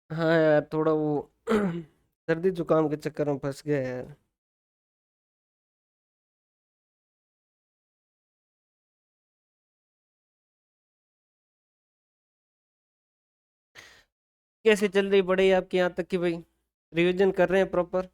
हाँ यार, थोड़ा वो सर्दी जुकाम के चक्कर में फंस गया यार। कैसे चल रही पढ़ाई आपकी, यहाँ तक कि भाई रिवीजन कर रहे हैं प्रॉपर?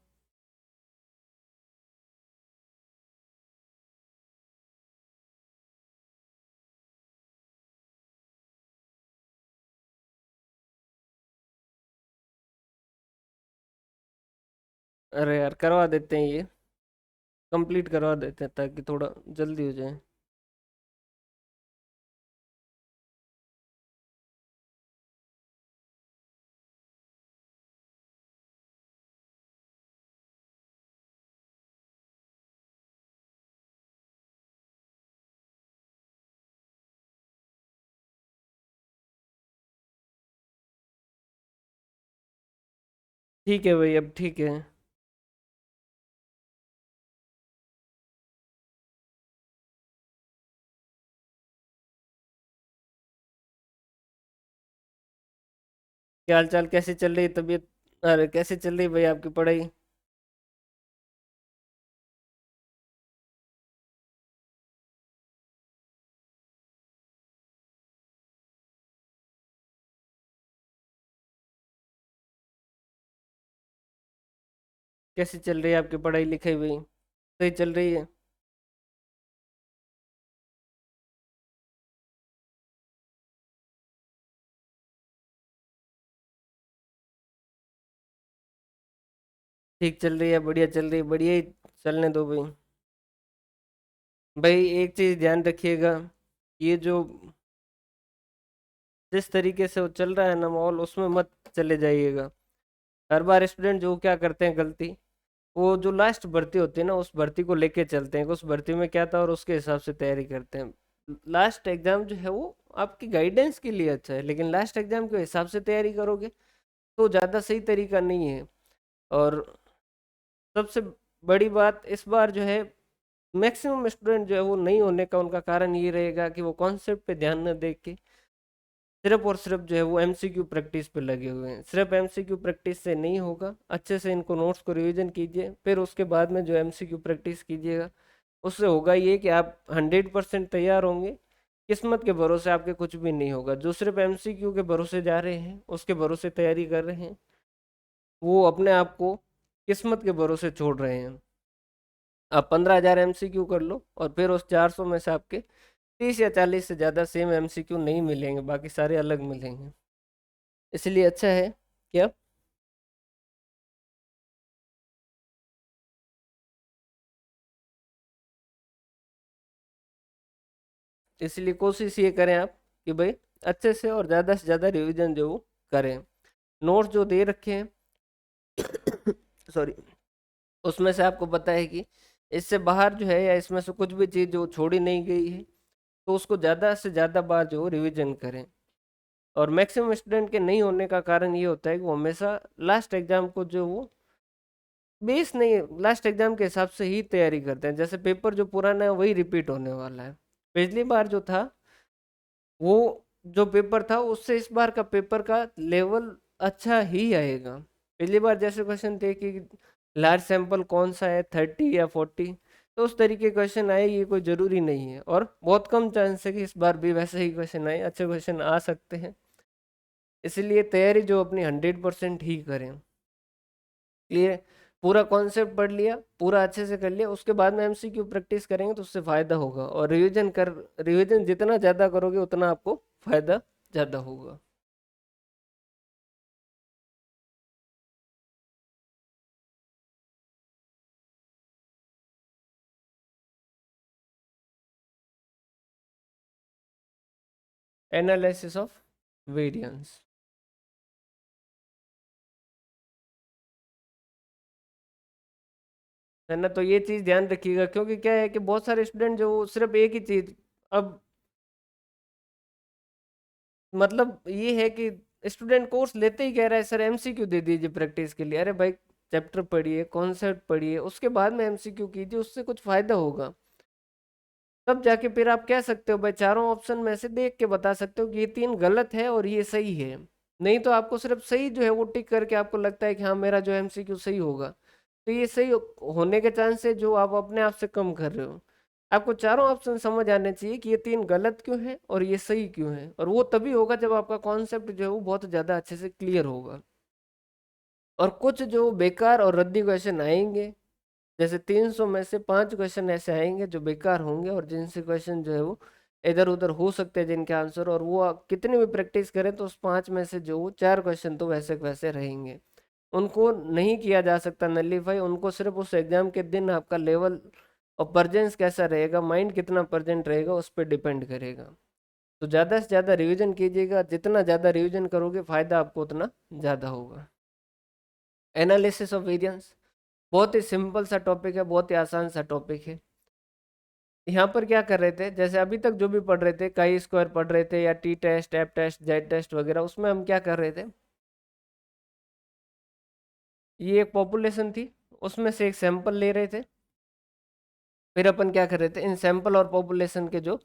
अरे यार, करवा देते हैं ये, कंप्लीट करवा देते हैं ताकि थोड़ा जल्दी हो जाए। ठीक है भाई, अब ठीक है। क्या हाल चाल, कैसे चल रही है तबीयत? अरे कैसे चल रही है भाई आपकी पढ़ाई? कैसी चल रही है आपकी पढ़ाई लिखाई भाई? सही चल रही है? ठीक चल रही है, बढ़िया चल रही है, बढ़िया ही चलने दो भाई। भाई एक चीज ध्यान रखिएगा, ये जो जिस तरीके से वो चल रहा है ना माहौल, उसमें मत चले जाइएगा। हर बार स्टूडेंट जो क्या करते हैं गलती, वो जो लास्ट भर्ती होती है ना, उस भर्ती को लेके चलते हैं कि उस भर्ती में क्या था और उसके हिसाब से तैयारी करते हैं। लास्ट एग्जाम जो है वो आपकी गाइडेंस के लिए अच्छा है, लेकिन लास्ट एग्जाम के हिसाब से तैयारी करोगे तो ज़्यादा सही तरीका नहीं है। और सबसे बड़ी बात इस बार जो है, मैक्सिमम स्टूडेंट जो है वो नहीं होने का उनका कारण ये रहेगा कि वो कॉन्सेप्ट पे ध्यान न दे के सिर्फ और सिर्फ जो है वो एमसीक्यू प्रैक्टिस पे लगे हुए हैं। सिर्फ एमसीक्यू प्रैक्टिस से नहीं होगा, अच्छे से इनको नोट्स को रिवीजन कीजिए, फिर उसके बाद में जो एमसीक्यू प्रैक्टिस कीजिएगा। उससे होगा ये कि आप 100% तैयार होंगे। किस्मत के भरोसे आपके कुछ भी नहीं होगा। जो सिर्फ एमसीक्यू के भरोसे जा रहे हैं, उसके भरोसे तैयारी कर रहे हैं, वो अपने आप को किस्मत के भरोसे छोड़ रहे हैं। आप 15,000 एमसीक्यू कर लो और फिर उस 400 में से आपके 30 या 40 से ज़्यादा सेम एमसीक्यू नहीं मिलेंगे, बाकी सारे अलग मिलेंगे। इसलिए अच्छा है क्या, इसलिए कोशिश ये करें आप कि भाई अच्छे से ज़्यादा रिवीजन जो वो करें। नोट्स जो दे रखे हैं सॉरी, उसमें से आपको पता है कि इससे बाहर जो है या इसमें से कुछ भी चीज़ जो छोड़ी नहीं गई है, तो उसको ज़्यादा से ज़्यादा बार जो रिवीजन करें। और मैक्सिमम स्टूडेंट के नहीं होने का कारण ये होता है कि वो हमेशा लास्ट एग्जाम को जो वो बेस नहीं, लास्ट एग्जाम के हिसाब से ही तैयारी करते हैं। जैसे पेपर जो पुराना है वही रिपीट होने वाला है। पिछली बार जो था वो जो पेपर था उससे इस बार का पेपर का लेवल अच्छा ही आएगा। पिछली बार जैसे क्वेश्चन थे कि लार्ज सैंपल कौन सा है, 30 या 40, तो उस तरीके क्वेश्चन आए, ये कोई जरूरी नहीं है। और बहुत कम चांस है कि इस बार भी वैसे ही क्वेश्चन आए, अच्छे क्वेश्चन आ सकते हैं। इसलिए तैयारी जो अपनी 100% ही करें। क्लियर? पूरा कॉन्सेप्ट पढ़ लिया, पूरा अच्छे से कर लिया, उसके बाद में एमसीक्यू प्रैक्टिस करेंगे तो उससे फायदा होगा। और रिवीजन जितना ज्यादा करोगे उतना आपको फायदा ज्यादा होगा। एनालिसिस ऑफ वेरिएंस है ना, तो ये चीज ध्यान रखिएगा, क्योंकि क्या है कि बहुत सारे स्टूडेंट जो सिर्फ एक ही चीज, अब मतलब ये है कि स्टूडेंट कोर्स लेते ही कह रहा है सर एमसीक्यू दे दीजिए प्रैक्टिस के लिए। अरे भाई, चैप्टर पढ़िए, कॉन्सेप्ट पढ़िए, उसके बाद में एमसीक्यू कीजिए, उससे कुछ फायदा होगा। तब जाके फिर आप कह सकते हो भाई, चारों ऑप्शन में से देख के बता सकते हो कि ये तीन गलत है और ये सही है। नहीं तो आपको सिर्फ सही जो है वो टिक करके आपको लगता है कि हाँ मेरा जो एमसीक्यू सही होगा, तो ये सही होने के चांस है जो आप अपने आप से कम कर रहे हो। आपको चारों ऑप्शन समझ आने चाहिए कि ये तीन गलत क्यों है और ये सही क्यों है, और वो तभी होगा जब आपका कॉन्सेप्ट जो है वो बहुत ज़्यादा अच्छे से क्लियर होगा। और कुछ जो बेकार और रद्दी क्वेश्चन आएंगे, जैसे 300 में से 5 क्वेश्चन ऐसे आएंगे जो बेकार होंगे और जिनसे क्वेश्चन जो है वो इधर उधर हो सकते हैं जिनके आंसर, और वो आप कितनी भी प्रैक्टिस करें तो उस 5 में से जो 4 क्वेश्चन तो वैसे के वैसे रहेंगे। उनको नहीं किया जा सकता नलीफाई, उनको सिर्फ उस एग्जाम के दिन आपका लेवल और परजेंस कैसा रहेगा, माइंड कितना परजेंट रहेगा उस पर डिपेंड करेगा। तो ज़्यादा से ज़्यादा रिवीजन कीजिएगा, जितना ज़्यादा रिवीजन करोगे फायदा आपको उतना ज़्यादा होगा। एनालिसिस ऑफ वेरिएंस बहुत ही सिंपल सा टॉपिक है, बहुत ही आसान सा टॉपिक है। यहाँ पर क्या कर रहे थे, जैसे अभी तक जो भी पढ़ रहे थे, काई स्क्वायर पढ़ रहे थे या T test, F test, Z test वगैरह, उसमें हम क्या कर रहे थे, ये एक पॉपुलेशन थी, उसमें से एक सैंपल ले रहे थे, फिर अपन क्या कर रहे थे, इन सैंपल और पॉपुलेशन के जो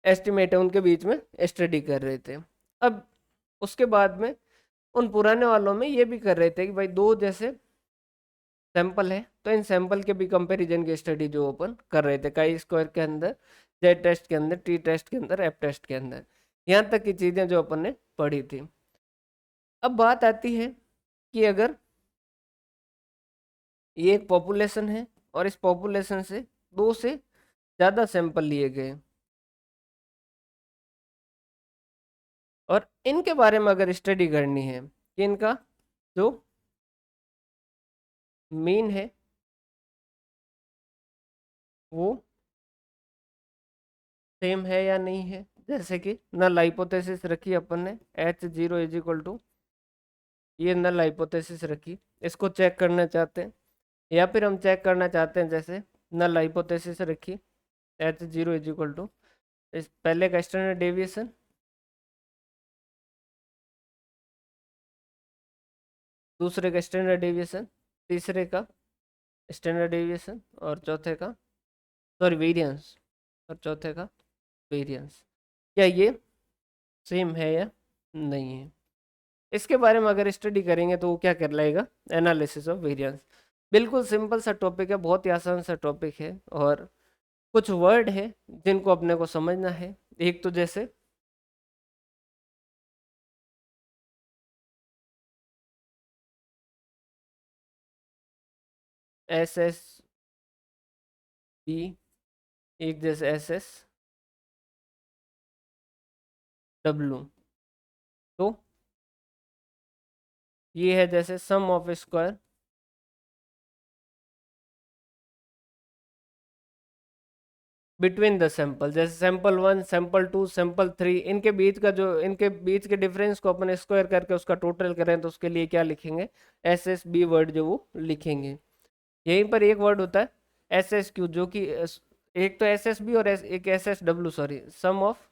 एस्टिमेट है उनके बीच में स्टडी कर रहे थे। अब उसके बाद में उन पुराने वालों में ये भी कर रहे थे कि भाई दो जैसे सैंपल है तो इन सैंपल के भी कंपैरिजन की स्टडी जो ओपन कर रहे थे, काई स्क्वायर के अंदर, जेड टेस्ट के अंदर, टी टेस्ट के अंदर, एप टेस्ट के अंदर, यहाँ तक की चीज़ें जो अपन ने पढ़ी थी। अब बात आती है कि अगर ये एक पॉपुलेशन है और इस पॉपुलेशन से दो से ज़्यादा सैंपल लिए गए और इनके बारे में अगर स्टडी करनी है कि इनका जो मीन है वो सेम है या नहीं है, जैसे कि नल हाइपोथेसिस रखी अपन ने, H0 इज इक्वल टू, ये नल हाइपोथेसिस रखी, इसको चेक करना चाहते हैं, या फिर हम चेक करना चाहते हैं जैसे नल हाइपोथेसिस रखी H0 इज इक्वल टू, इस पहले का स्टैंडर्ड डेविएशन, दूसरे का स्टैंडर्ड डेविएशन, तीसरे का स्टैंडर्ड डेविएशन, और चौथे का सॉरी वेरिएंस, और चौथे का वेरिएंस, क्या ये सेम है या नहीं है। इसके बारे में अगर स्टडी करेंगे तो वो क्या कर लाएगा, एनालिसिस ऑफ वेरिएंस। बिल्कुल सिंपल सा टॉपिक है, बहुत ही आसान सा टॉपिक है, और कुछ वर्ड है जिनको अपने को समझना है। एक तो जैसे SSB, एक जैसे SSW, तो ये है जैसे sum of square between the sample, जैसे सैंपल 1, सैंपल 2, सैंपल 3, इनके बीच का जो, इनके बीच के डिफरेंस को अपन स्क्वायर करके उसका टोटल करें तो उसके लिए क्या लिखेंगे, SSB वर्ड जो वो लिखेंगे। यहीं पर एक वर्ड होता है SSQ, जो कि एक तो SSB और एक SSW, sorry, sum of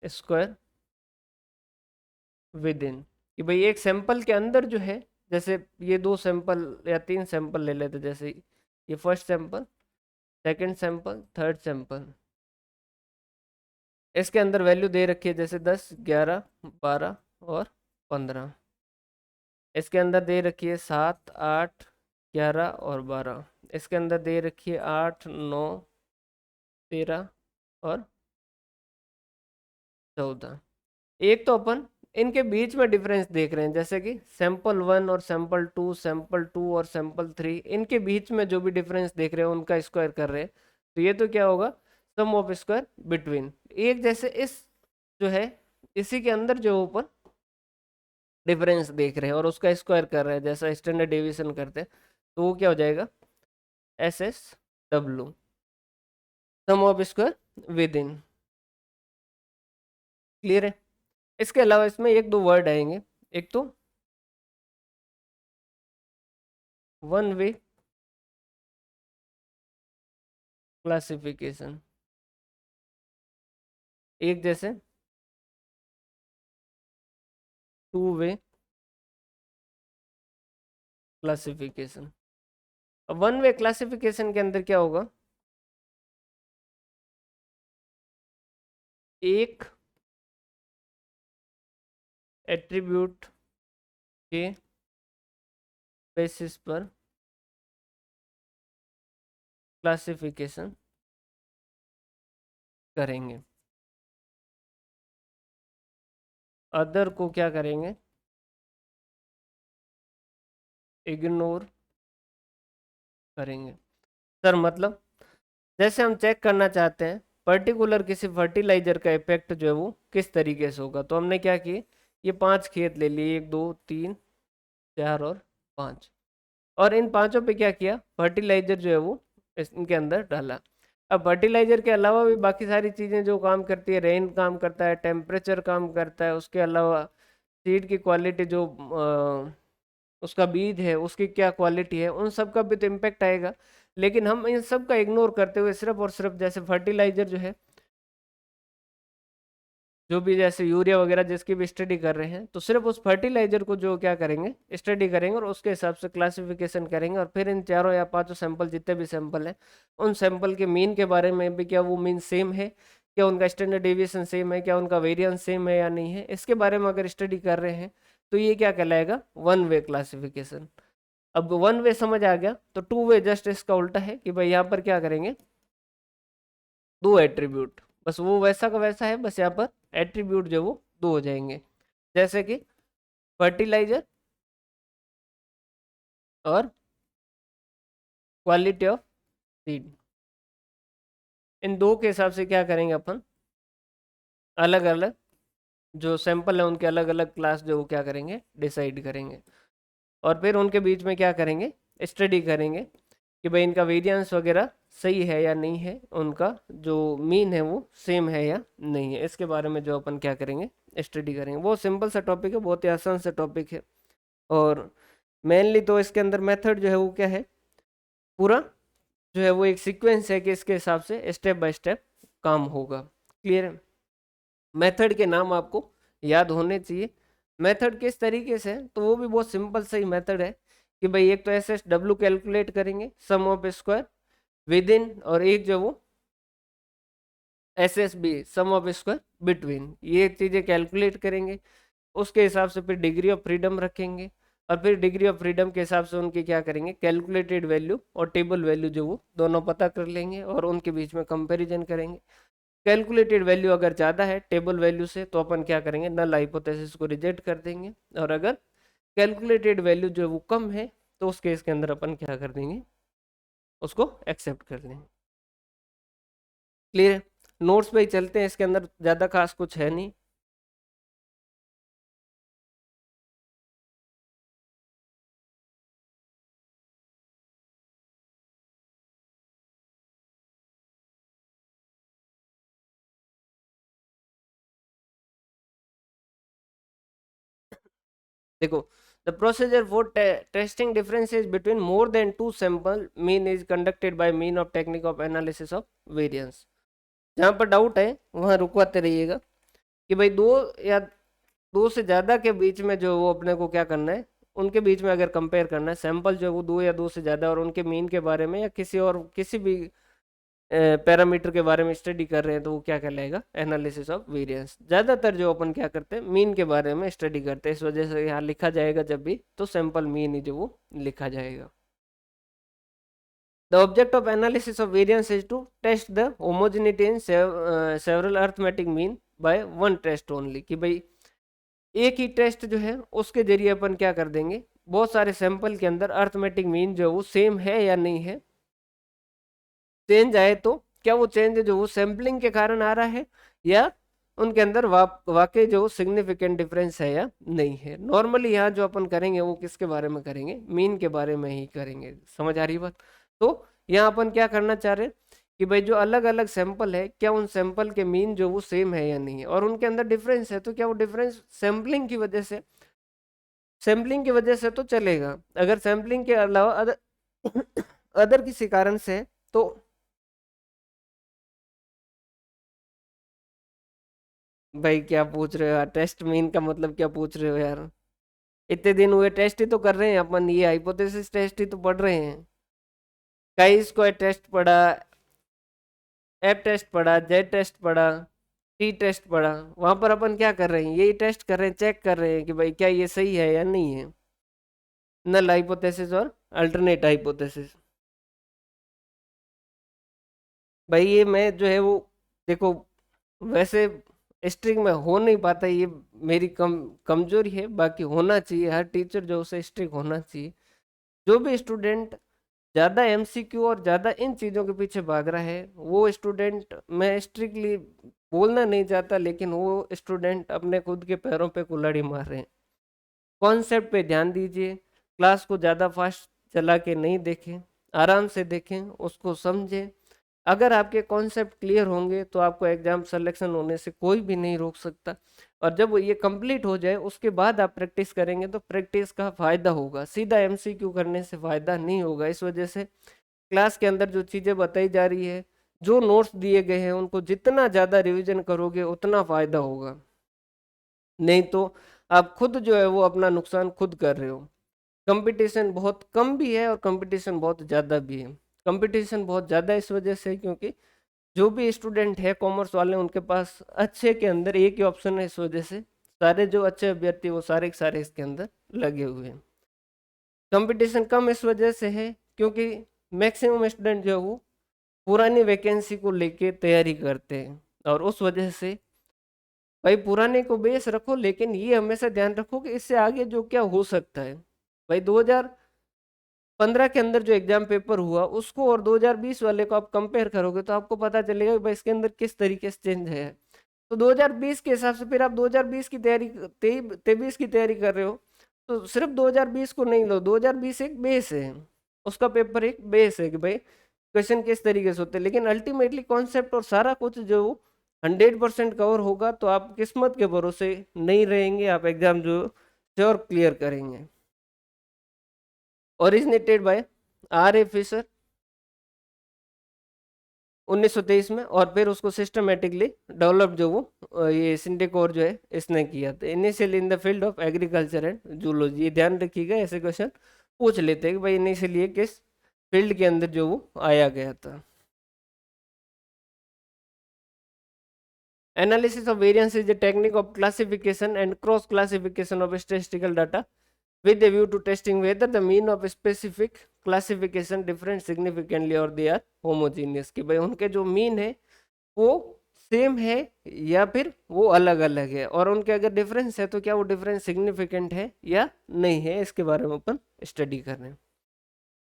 square within, कि भाई एक सैंपल के अंदर जो है, जैसे ये दो सैंपल या तीन सैंपल ले लेते, जैसे ये first sample, second sample, third sample, इसके अंदर वैल्यू दे रखी है जैसे 10, 11, 12 और 15, इसके अंदर दे रखी है 7, 8, 11 और 12, इसके अंदर दे रखी है 8, 9, 13 और 14। एक तो अपन इनके बीच में डिफरेंस देख रहे हैं, जैसे कि सैंपल 1 और सैंपल 2, सैंपल 2 और सैंपल 3, इनके बीच में जो भी डिफरेंस देख रहे हैं उनका स्क्वायर कर रहे हैं, तो ये तो क्या होगा, सम ऑफ स्क्वायर बिटवीन। एक जैसे इस जो है इसी के अंदर जो ऊपर डिफरेंस देख रहे हैं और उसका स्क्वायर कर रहे हैं, जैसा स्टैंडर्ड डेविएशन करते हैं, तो वो क्या हो जाएगा, SSW, sum of square within. Clear है। इसके अलावा इसमें एक दो वर्ड आएंगे, एक तो वन वे क्लासिफिकेशन, एक जैसे टू वे क्लासिफिकेशन। अब वन वे क्लासिफिकेशन के अंदर क्या होगा, एक एट्रीब्यूट के बेसिस पर क्लासिफिकेशन करेंगे। अदर को क्या करेंगे, इग्नोर करेंगे। सर मतलब जैसे हम चेक करना चाहते हैं पर्टिकुलर किसी फर्टिलाइजर का इफेक्ट जो है वो किस तरीके से होगा, तो हमने क्या किए, ये 5 खेत ले लिए, 1 2 3 4 और 5, और इन पांचों पे क्या किया, फर्टिलाइजर जो है वो इनके अंदर डाला। अब फर्टिलाइजर के अलावा भी बाकी सारी चीजें जो काम करती है, रेन काम करता है, टेम्परेचर काम करता है, उसके अलावा सीड की क्वालिटी जो उसका बीज है उसकी क्या क्वालिटी है, उन सब का भी तो इम्पेक्ट आएगा। लेकिन हम इन सब का इग्नोर करते हुए सिर्फ और सिर्फ जैसे फर्टिलाइजर जो है, जो भी जैसे यूरिया वगैरह जिसकी भी स्टडी कर रहे हैं, तो सिर्फ उस फर्टिलाइजर को जो क्या करेंगे, स्टडी करेंगे और उसके हिसाब से क्लासिफिकेशन करेंगे। और फिर इन चारों या पांचों सैंपल जितने भी सैंपल हैं, उन सैंपल के मीन के बारे में भी, क्या वो मीन सेम है, क्या उनका स्टैंडर्ड डेविएशन सेम है, क्या उनका वेरिएंस सेम है या नहीं है, इसके बारे में अगर स्टडी कर रहे हैं तो ये क्या कहलाएगा, वन वे क्लासिफिकेशन। अब वन वे समझ आ गया, तो टू वे जस्ट इसका उल्टा है कि भाई यहाँ पर क्या करेंगे, दो एट्रीब्यूट, बस वो वैसा का वैसा है, बस यहाँ पर एट्रीब्यूट जो वो दो हो जाएंगे, जैसे कि फर्टिलाइजर और क्वालिटी ऑफ सीड। इन दो के हिसाब से क्या करेंगे अपन, अलग अलग जो सैंपल है उनके अलग अलग क्लास जो वो क्या करेंगे, डिसाइड करेंगे। और फिर उनके बीच में क्या करेंगे, स्टडी करेंगे कि भाई इनका वेरिएंस वगैरह सही है या नहीं है, उनका जो मीन है वो सेम है या नहीं है, इसके बारे में जो अपन क्या करेंगे, स्टडी करेंगे। बहुत सिंपल सा टॉपिक है, बहुत ही आसान सा टॉपिक है। और मेनली तो इसके अंदर मेथड जो है वो क्या है, पूरा जो है वो एक सीक्वेंस है कि इसके हिसाब से स्टेप बाय स्टेप काम होगा। क्लियर है, मेथड के नाम आपको याद होने चाहिए। मेथड किस तरीके से है, तो वो भी बहुत सिंपल सही मेथड है कि भाई एक तो एस एस डब्ल्यू कैलकुलेट करेंगे, sum of square within, और एक जो वो S S B, sum of square between, ये चीज़ें कैलकुलेट करेंगे। उसके हिसाब से फिर डिग्री ऑफ फ्रीडम रखेंगे, और फिर डिग्री ऑफ फ्रीडम के हिसाब से उनकी क्या करेंगे, कैलकुलेटेड वैल्यू और टेबल वैल्यू जो वो दोनों पता कर लेंगे और उनके बीच में कंपैरिजन करेंगे। कैलकुलेटेड वैल्यू अगर ज़्यादा है टेबल वैल्यू से, तो अपन क्या करेंगे, नल हाइपोथेसिस को रिजेक्ट कर देंगे। और अगर कैलकुलेटेड वैल्यू जो है वो कम है, तो उस केस के अंदर अपन क्या कर देंगे, उसको एक्सेप्ट कर लेंगे। क्लियर है, नोट्स पे ही चलते हैं, इसके अंदर ज़्यादा खास कुछ है नहीं। देखो, the procedure for testing differences between more than two sample mean is conducted by mean of technique of analysis of variance. जहाँ पर डाउट है वहाँ रुकवाते रहिएगा कि भाई दो या दो से ज़्यादा के बीच में जो वो अपने को क्या करना है, उनके बीच में अगर कंपेयर करना है सैंपल जो है वो दो या दो से ज़्यादा, और उनके मीन के बारे में या किसी और किसी भी पैरामीटर के बारे में स्टडी कर रहे हैं, तो वो क्या कहलाएगा, एनालिसिस ऑफ वेरिएंस। ज़्यादातर जो अपन क्या करते हैं, मीन के बारे में स्टडी करते हैं, इस वजह से यहाँ लिखा जाएगा जब भी तो सैंपल मीन ही जो वो लिखा जाएगा। The object of analysis of variance is to test the homogeneity in several arithmetic mean by one test only, कि भाई एक ही टेस्ट जो है उसके जरिए अपन क्या कर देंगे, बहुत सारे सैंपल के अंदर अर्थमेटिक मीन जो है वो सेम है या नहीं है, चेंज आए तो क्या वो चेंज जो वो सैम्पलिंग के कारण आ रहा है, या उनके अंदर वाकई जो सिग्निफिकेंट डिफरेंस है या नहीं है। नॉर्मली यहाँ जो अपन करेंगे वो किसके बारे में करेंगे, मीन के बारे में ही करेंगे। समझ आ रही बात, तो यहाँ अपन क्या करना चाह रहे हैं कि भाई जो अलग अलग सैंपल है, क्या उन सैंपल के मीन जो वो सेम है या नहीं है, और उनके अंदर डिफरेंस है तो क्या वो डिफरेंस सैम्पलिंग की वजह से, सैम्पलिंग की वजह से तो चलेगा, अगर सैम्पलिंग के अलावा अदर अदर किसी कारण से है, तो भाई क्या पूछ रहे हो यार, टेस्ट मीन का मतलब क्या पूछ रहे हो यार, इतने दिन हुए टेस्ट ही तो कर रहे हैं अपन, ये हाइपोथेसिस टेस्ट ही तो पढ़ रहे हैं। काई स्क्वायर टेस्ट पढ़ा, एफ टेस्ट पढ़ा, जेड टेस्ट पढ़ा, टी टेस्ट पढ़ा, वहां पर अपन क्या कर रहे हैं, यही टेस्ट कर रहे हैं, चेक कर रहे हैं कि भाई क्या ये सही है या नहीं है। नल हाइपोथेसिस और अल्टरनेट हाइपोथेसिस। भाई ये मैं जो है वो, देखो वैसे स्ट्रिक्ट में हो नहीं पाता, ये मेरी कमजोरी है, बाकी होना चाहिए, हर टीचर जो उसे स्ट्रिक्ट होना चाहिए। जो भी स्टूडेंट ज्यादा एमसीक्यू और ज्यादा इन चीजों के पीछे भाग रहा है, वो स्टूडेंट मैं स्ट्रिक्टली बोलना नहीं चाहता, लेकिन वो स्टूडेंट अपने खुद के पैरों पे कुल्हाड़ी मार रहे हैं। कॉन्सेप्ट पे ध्यान दीजिए, क्लास को ज़्यादा फास्ट चला के नहीं देखें, आराम से देखें, उसको समझें। अगर आपके कॉन्सेप्ट क्लियर होंगे तो आपको एग्जाम सिलेक्शन होने से कोई भी नहीं रोक सकता। और जब ये कंप्लीट हो जाए उसके बाद आप प्रैक्टिस करेंगे तो प्रैक्टिस का फायदा होगा, सीधा एमसीक्यू करने से फायदा नहीं होगा। इस वजह से क्लास के अंदर जो चीज़ें बताई जा रही है, जो नोट्स दिए गए हैं, उनको जितना ज़्यादा रिवीजन करोगे उतना फायदा होगा। नहीं तो आप खुद जो है वो अपना नुकसान खुद कर रहे हो। कंपटीशन बहुत कम भी है और कंपटीशन बहुत ज़्यादा भी है। कंपटीशन बहुत ज़्यादा इस वजह से क्योंकि जो भी स्टूडेंट है कॉमर्स वाले, उनके पास अच्छे के अंदर एक ही ऑप्शन है, इस वजह से सारे जो अच्छे अभ्यर्थी वो सारे के सारे इसके अंदर लगे हुए हैं। कंपटीशन कम इस वजह से है क्योंकि मैक्सिमम स्टूडेंट जो है वो पुरानी वैकेंसी को लेके तैयारी करते हैं, और उस वजह से भाई पुराने को बेस रखो, लेकिन ये हमेशा ध्यान रखो कि इससे आगे जो क्या हो सकता है। भाई 2015 के अंदर जो एग्जाम पेपर हुआ उसको और 2020 वाले को आप कंपेयर करोगे तो आपको पता चलेगा कि भाई इसके अंदर किस तरीके से चेंज है। तो 2020 के हिसाब से फिर आप 2020 की तैयारी, 23 की तैयारी कर रहे हो, तो सिर्फ 2020 को नहीं लो, 2020 एक बेस है, उसका पेपर एक बेस है कि भाई क्वेश्चन किस तरीके से होते हैं। लेकिन अल्टीमेटली कॉन्सेप्ट और सारा कुछ जो 100% कवर होगा तो आप किस्मत के भरोसे नहीं रहेंगे, आप एग्जाम जो श्योर क्लियर करेंगे। Originated by R A Fisher 1923 में, और फिर उसको सिस्टमेटिकली डेवलप जो वो ये सिंडिकोर जो है इसने किया था, initially in the field of agriculture and zoology. ये ध्यान रखिएगा, ऐसे क्वेश्चन पूछ लेते हैं कि भाई इनिशियली किस फील्ड के अंदर जो वो आया गया था। Analysis of variance is a technique of classification and cross classification of statistical data with a view to testing whether the mean of specific classification different significantly or they are homogeneous, कि भाई उनके जो mean है वो same है या फिर वो अलग अलग है, और उनके अगर डिफरेंस है तो क्या वो डिफरेंस सिग्निफिकेंट है या नहीं है, इसके बारे में अपन स्टडी कर रहे हैं।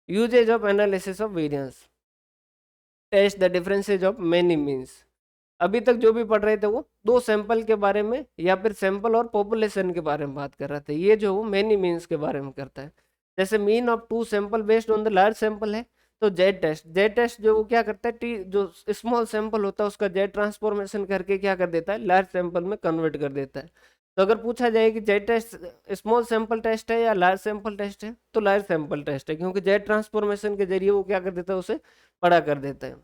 Uses of analysis of variance, test the differences of many means. अभी तक जो भी पढ़ रहे थे वो दो सैंपल के बारे में या फिर सैंपल और पॉपुलेशन के बारे में बात कर रहे थे, ये जो वो मेनी मीन्स के बारे में करता है। जैसे mean of two sample based on the large sample है, तो जेड टेस्ट जो वो क्या करता है, टी जो स्मॉल सैंपल होता है उसका जेड ट्रांसफॉर्मेशन करके क्या कर देता है, लार्ज सैंपल में कन्वर्ट कर देता है। तो अगर पूछा जाए कि Z test small sample test है या लार्ज सैंपल टेस्ट है, तो लार्ज सैंपल टेस्ट है, क्योंकि जेड ट्रांसफॉर्मेशन के जरिए वो क्या कर देता है, उसे बड़ा कर देता है।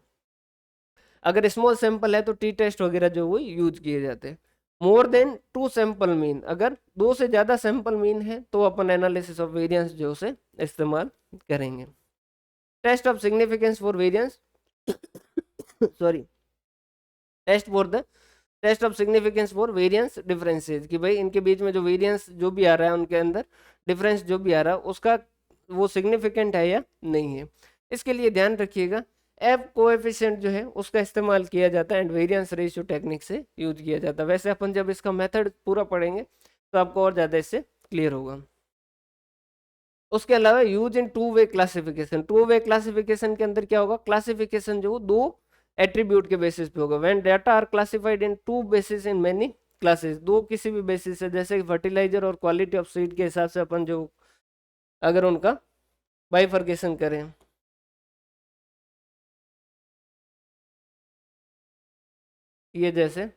अगर स्मॉल सैंपल है तो टी टेस्ट वगैरह जो वो यूज किए जाते हैं। More than two sample mean, अगर दो से ज्यादा सैंपल मीन है तो अपन एनालिसिस ऑफ वेरिएंस जो उसे इस्तेमाल करेंगे। Test of significance for variance sorry, test for the test of significance for variance differences, कि भाई इनके बीच में जो वेरिएंस जो भी आ रहा है, उनके अंदर डिफरेंस जो भी आ रहा है उसका वो सिग्निफिकेंट है या नहीं है। इसके लिए ध्यान रखिएगा एफ कोएफिशिएंट जो है उसका इस्तेमाल किया जाता है एंड वेरिएंस रेशियो टेक्निक से यूज किया जाता है। वैसे अपन जब इसका मेथड पूरा पढ़ेंगे तो आपको और ज़्यादा इससे क्लियर होगा। उसके अलावा use in two way classification, two way classification के अंदर क्या होगा, क्लासिफिकेशन जो दो एट्रीब्यूट के बेसिस पे होगा। When data are classified into basis in many classes, दो किसी भी बेसिस से, जैसे फर्टिलाइजर और क्वालिटी ऑफ सीड के हिसाब से अपन जो अगर उनका बाइफर्केशन करें, ये जैसे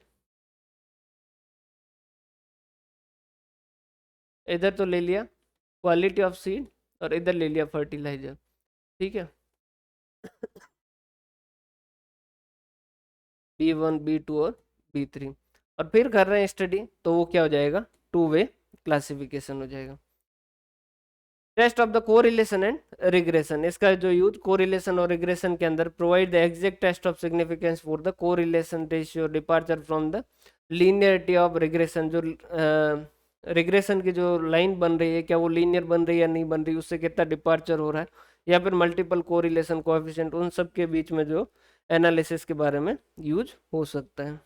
इधर तो ले लिया क्वालिटी ऑफ सीड और इधर ले लिया फर्टिलाइजर, ठीक है, B1 B2 और B3, और फिर कर रहे हैं स्टडी तो वो क्या हो जाएगा, टू वे क्लासिफिकेशन हो जाएगा। Test of the correlation and regression, इसका जो यूज कोरिलेशन और रिग्रेशन के अंदर, provide the exact test of significance for the correlation ratio departure from the linearity of regression. जो रिग्रेशन की जो लाइन बन रही है, क्या वो लीनियर बन रही है या नहीं बन रही, उससे कितना डिपार्चर हो रहा है, या फिर मल्टीपल कोरिलेशन कोएफिशिएंट, उन सब के बीच में जो एनालिसिस के बारे में यूज हो सकता है।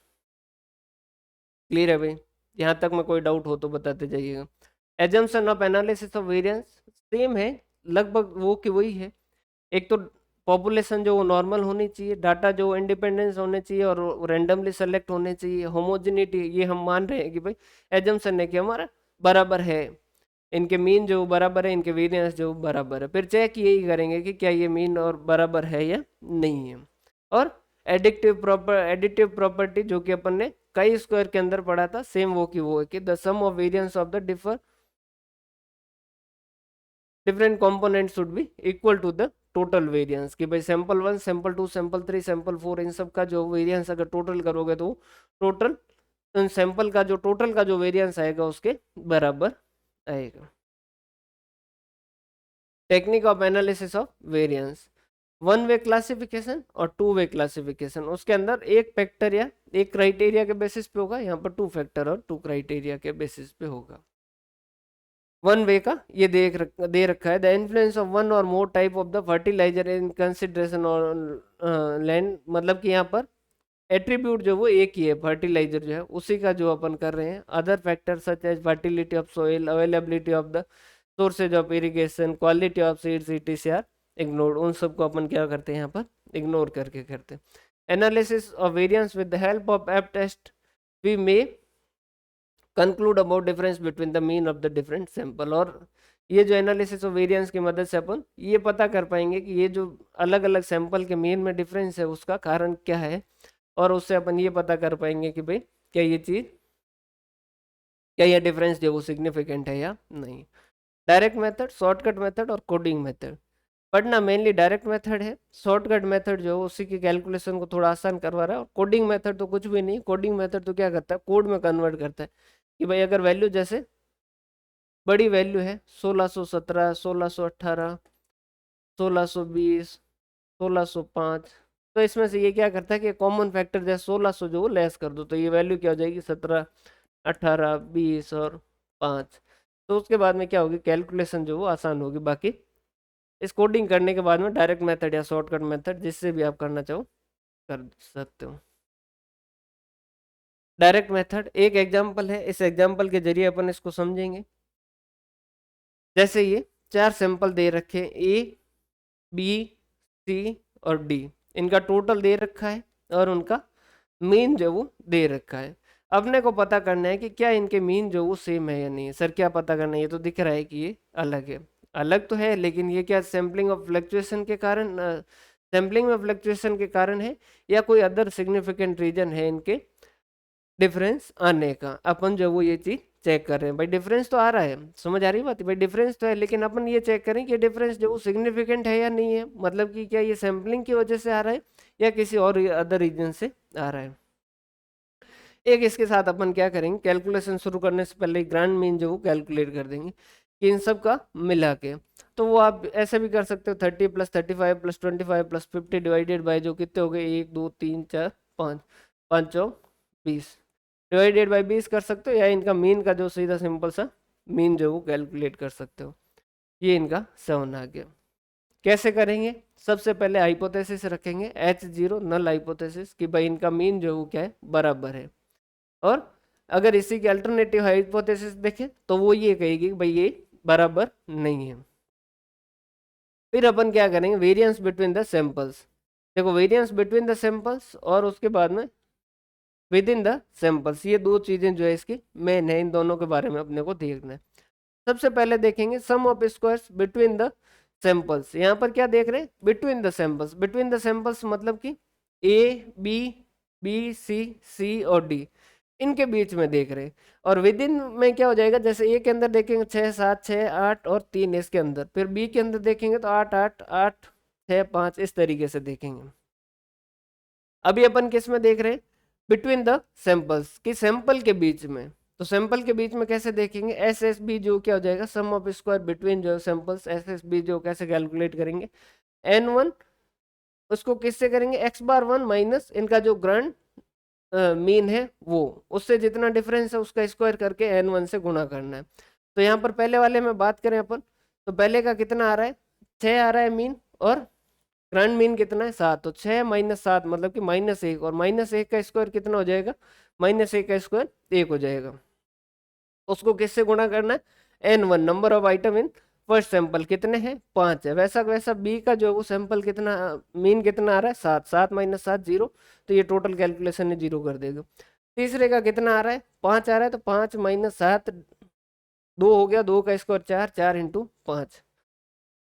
क्लियर है भाई? यहाँ तक में कोई डाउट हो तो बताते जाइएगा। Assumption of analysis of variance same है, लगभग वो की वही है। एक तो पॉपुलेशन जो नॉर्मल होनी चाहिए, डाटा जो इंडिपेंडेंस होने चाहिए और रैंडमली सेलेक्ट होने चाहिए, होमोजेनिटी ये हम मान रहे हैं कि भाई एजम्पशन है कि हमारा बराबर है, इनके मीन जो बराबर है, इनके वेरिएंस जो बराबर है। फिर चेक यही करेंगे कि क्या ये मीन और बराबर है या नहीं है। और एडिटिव प्रॉपर्टी जो कि अपन ने कई स्क्वायर के अंदर पढ़ा था, सेम वो की वो है कि the sum of variance of the different component should be equal to the total variance, कि भाई सैंपल 1 सैंपल 2 सैंपल 3 सैंपल 4 इन सब का जो वेरिएंस अगर टोटल करोगे तो टोटल सैंपल का जो वेरिएंस आएगा उसके बराबर आएगा। Technique of analysis of variance, one way classification और टू वे क्लासिफिकेशन। उसके अंदर एक फैक्टर या एक क्राइटेरिया के बेसिस पे होगा, यहाँ पर टू फैक्टर और टू क्राइटेरिया के बेसिस पे होगा। वन वे का ये दे रखा है, द इन्फ्लुएंस ऑफ वन और more type of the fertiliser in consideration और लैंड, मतलब कि यहाँ पर एट्रीब्यूट जो वो एक ही है, फर्टिलाइजर जो है उसी का जो अपन कर रहे हैं। Other factor such as fertility of soil, availability of the sources of irrigation, quality of seeds etc are ignored. उन सबको अपन क्या करते हैं यहाँ पर इग्नोर करके करते हैं। Analysis of variance with the help of F test we may conclude about difference between the mean of the different sample. और ये जो एनालिसिस ऑफ वेरिएंस की मदद से अपन ये पता कर पाएंगे कि ये जो अलग अलग सैंपल के मीन में डिफरेंस है उसका कारण क्या है, और उससे अपन ये पता कर पाएंगे कि भाई क्या ये डिफरेंस जो वो सिग्निफिकेंट है या नहीं। डायरेक्ट मेथड, शॉर्टकट मेथड और कोडिंग मेथड। पढ़ना मेनली डायरेक्ट मेथड है, शॉर्टकट मेथड जो उसी की कैलकुलेशन को थोड़ा आसान करवा रहा है, और कोडिंग मेथड तो कुछ भी नहीं। कोडिंग मेथड तो क्या करता है, कोड में कन्वर्ट करता है कि भाई अगर वैल्यू जैसे बड़ी वैल्यू है 1617 1618 1620 1605, तो इसमें से ये क्या करता है कि कॉमन फैक्टर जैसे 1600 जो वो लेस कर दो, तो ये वैल्यू क्या हो जाएगी 17 18 20 और 5। तो उसके बाद में क्या होगी, कैलकुलेशन जो वो आसान होगी। बाकी इस कोडिंग करने के बाद में डायरेक्ट मेथड या शॉर्टकट मेथड जिससे भी आप करना चाहो कर सकते हो। डायरेक्ट मेथड एक एग्जांपल है, इस एग्जांपल के जरिए अपन इसको समझेंगे। जैसे ये चार सैंपल दे रखे ए बी सी और डी, इनका टोटल दे रखा है और उनका मीन जो वो दे रखा है। अपने को पता करना है कि क्या इनके मीन जो वो सेम है या नहीं है। सर क्या पता करना है, ये तो दिख रहा है कि ये अलग है। अलग तो है, लेकिन ये क्या सैम्पलिंग ऑफ फ्लक्चुएशन के कारण सैम्पलिंग में फ्लक्चुएशन के कारण है या कोई अदर सिग्निफिकेंट रीजन है इनके डिफरेंस आने का। अपन जो वो ये चीज चेक कर रहे हैं। भाई डिफरेंस तो आ रहा है, समझ आ रही बात? भाई डिफरेंस तो है, लेकिन अपन ये चेक करें कि डिफरेंस जो वो सिग्निफिकेंट है या नहीं है, मतलब कि क्या ये सैम्पलिंग की वजह से आ रहा है या किसी और अदर रीजन से आ रहा है। एक इसके साथ अपन क्या करेंगे, कैलकुलेशन शुरू करने से पहले ग्रांड मीन जो वो कैलकुलेट कर देंगे कि इन सब का मिला के। तो वो आप ऐसे भी कर सकते हो 30 + 35 + 25 + 50 डिवाइडेड बाय जो कितने हो गए 1 2 3 4 5 5 और 20 डिवाइडेड बाय 20 कर सकते हो, या इनका मीन का जो सीधा सिंपल सा मीन जो वो कैलकुलेट कर सकते हो। ये इनका 7 आ गया। कैसे करेंगे, सबसे पहले हाइपोथेसिस रखेंगे H0 नल हाइपोथेसिस कि भाई इनका मीन जो वो क्या है बराबर है। और अगर इसी की अल्टरनेटिव हाइपोथेसिस देखें तो वो ये कहेगी कि भाई ये बराबर नहीं है। फिर अपन क्या करेंगे, वेरिएंस बिटवीन द सैंपल्स। देखो वेरिएंस बिटवीन द सैंपल्स और उसके बाद में विद इन द सैंपल्स, ये दो चीजें जो है इसकी मेन है। इन दोनों के बारे में अपने को देखना है। सबसे पहले देखेंगे sum of squares between the samples. यहाँ पर क्या देख रहे हैं, between the samples. Between the samples मतलब कि ए बी बी सी सी और डी, इनके बीच में देख रहे हैं। और विद इन में क्या हो जाएगा, जैसे ए के अंदर देखेंगे 6 7 6 8 और 3 इसके अंदर, फिर बी के अंदर देखेंगे तो 8 8 8 6 5 इस तरीके से देखेंगे। अभी अपन किस में देख रहे हैं, बिटवीन द सैंपल्स, कि सैंपल के बीच में। तो सैंपल के बीच में कैसे देखेंगे, एस एस बी जो क्या हो जाएगा, सम ऑफ स्क्वायर बिटवीन जो सैंपल्स, एस एस बी जो कैसे कैलकुलेट करेंगे, एन वन उसको किससे करेंगे, एक्स बार वन माइनस इनका जो ग्रांड मीन है वो, उससे जितना डिफरेंस है उसका स्क्वायर करके एन वन से गुणा करना है। तो यहाँ पर पहले वाले में बात करें अपन, तो पहले का कितना आ रहा है, 6 आ रहा है मीन, और ग्रांड मीन कितना है 7, तो 6 माइनस 7 मतलब कि -1, और -1 का स्क्वायर कितना हो जाएगा, -1 का स्क्वायर 1 हो जाएगा। उसको किससे गुणा करना है, N one number of item in first sample कितने हैं, 5 है, वैसा वैसा बी का जो है वो सैंपल कितना, मीन कितना आ रहा है 7, 7 माइनस 7 0, तो ये टोटल कैलकुलेशन ने 0 कर देगा। तीसरे का कितना आ रहा है, 5 आ रहा है, तो 5 माइनस 7 2 हो गया, 2 का स्क्वायर 4, 4 इंटू 5,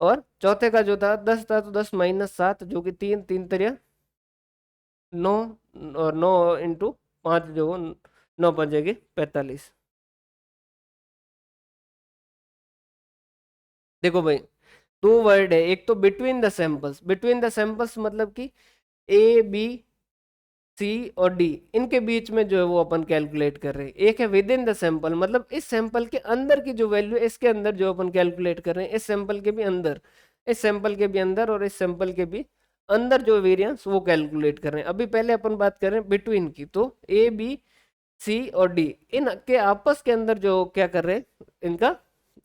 और चौथे का जो था 10 था, तो 10 माइनस 7 जो कि 3, 3 तिरिया 9, और 9 इंटू 5 जो 9 बचेगी 45। देखो भाई, दो वर्ड है, एक तो between the samples, between the samples मतलब कि ए बी सी और डी, इनके बीच में जो है वो अपन कैलकुलेट कर रहे हैं। एक है विद इन द सैंपल, मतलब इस सैंपल के अंदर की जो वैल्यू है इसके अंदर जो अपन कैलकुलेट कर रहे हैं, इस सैंपल के भी अंदर, इस सैंपल के भी अंदर और इस सैंपल के भी अंदर जो वेरिएंस वो कैलकुलेट कर रहे हैं। अभी पहले अपन बात कर रहे हैं बिटवीन की, तो ए बी सी और डी इन के आपस के अंदर जो क्या कर रहे हैं, इनका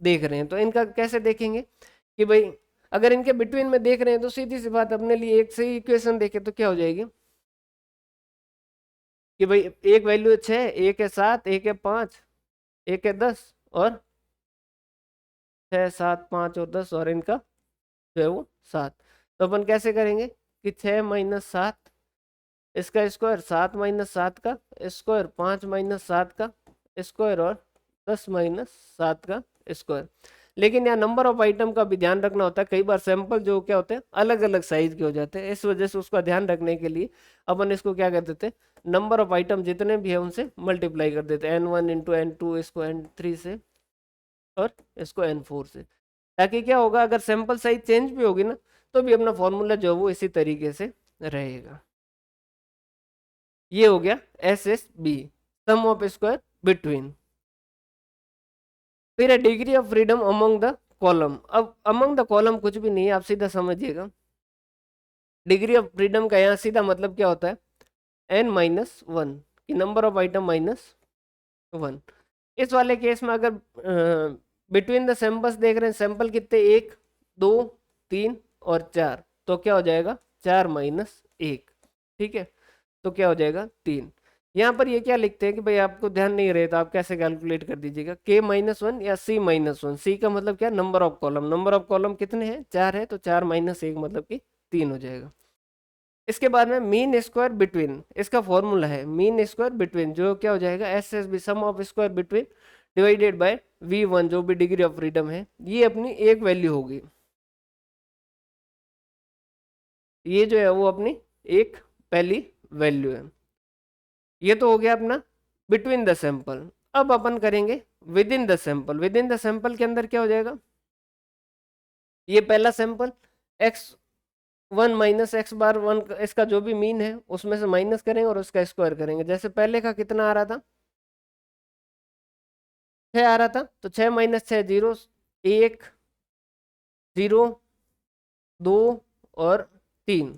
देख रहे हैं। तो इनका कैसे देखेंगे कि भाई अगर इनके बिटवीन में देख रहे हैं तो सीधी सी बात, अपने लिए एक सही इक्वेशन देखे तो क्या हो जाएगी कि भाई एक वैल्यू है 6, एक है 7, एक है 5, एक है 10, और 6 7 5 और 10, और इनका जो है वो 7। तो अपन कैसे करेंगे कि 6 माइनस 7 इसका स्क्वायर, 7 माइनस 7 का स्क्वायर, 5 माइनस 7 का स्क्वायर, और 10 माइनस 7 का स्क्वायर। लेकिन यहाँ नंबर ऑफ आइटम का भी ध्यान रखना होता है, कई बार सैंपल जो क्या होते हैं अलग अलग साइज के हो जाते हैं, इस वजह से उसका ध्यान रखने के लिए अपन इसको क्या कर देते हैं, नंबर ऑफ आइटम जितने भी है उनसे मल्टीप्लाई कर देते हैं, n1 इंटू n2, इसको n3 से, और इसको n4 से, ताकि क्या होगा अगर सैंपल साइज चेंज भी होगी ना तो भी अपना फॉर्मूला जो है वो इसी तरीके से रहेगा। ये हो गया S S B, sum of square between. फिर है degree of freedom among the column. अब अमंग द कॉलम कुछ भी नहीं है, आप सीधा समझिएगा, डिग्री ऑफ फ्रीडम का यहाँ सीधा मतलब क्या होता है, एन माइनस वन की नंबर ऑफ आइटम -1। इस वाले केस में अगर बिटवीन द सैंपल्स देख रहे हैं, सैंपल कितने, 1 2 3 और 4, तो क्या हो जाएगा 4 माइनस 1, ठीक है, तो क्या हो जाएगा 3। यहाँ पर ये क्या लिखते हैं कि भाई आपको ध्यान नहीं रहे तो आप कैसे कैलकुलेट कर दीजिएगा, k-1 या c-1, सी का मतलब क्या, number of column, number of column कितने हैं 4 है, तो 4 माइनस 1 मतलब कि 3 हो जाएगा। इसके बाद में मीन स्क्वायर बिटवीन, इसका फॉर्मूला है मीन स्क्वायर बिटवीन, जो क्या हो जाएगा S S B, sum of square between divided by v1 जो भी डिग्री ऑफ फ्रीडम है, ये अपनी एक वैल्यू होगी, ये जो है वो अपनी एक पहली वैल्यू है। ये तो हो गया अपना बिटवीन द सैंपल। अब अपन करेंगे with in the sample. With in the sample के अंदर क्या हो जाएगा, ये पहला सैंपल x1 माइनस एक्स बार वन, इसका जो भी मीन है उसमें से माइनस करेंगे और उसका स्क्वायर करेंगे। जैसे पहले का कितना आ रहा था, 6 आ रहा था, तो 6 माइनस 6 0, 1 0 2 और 3,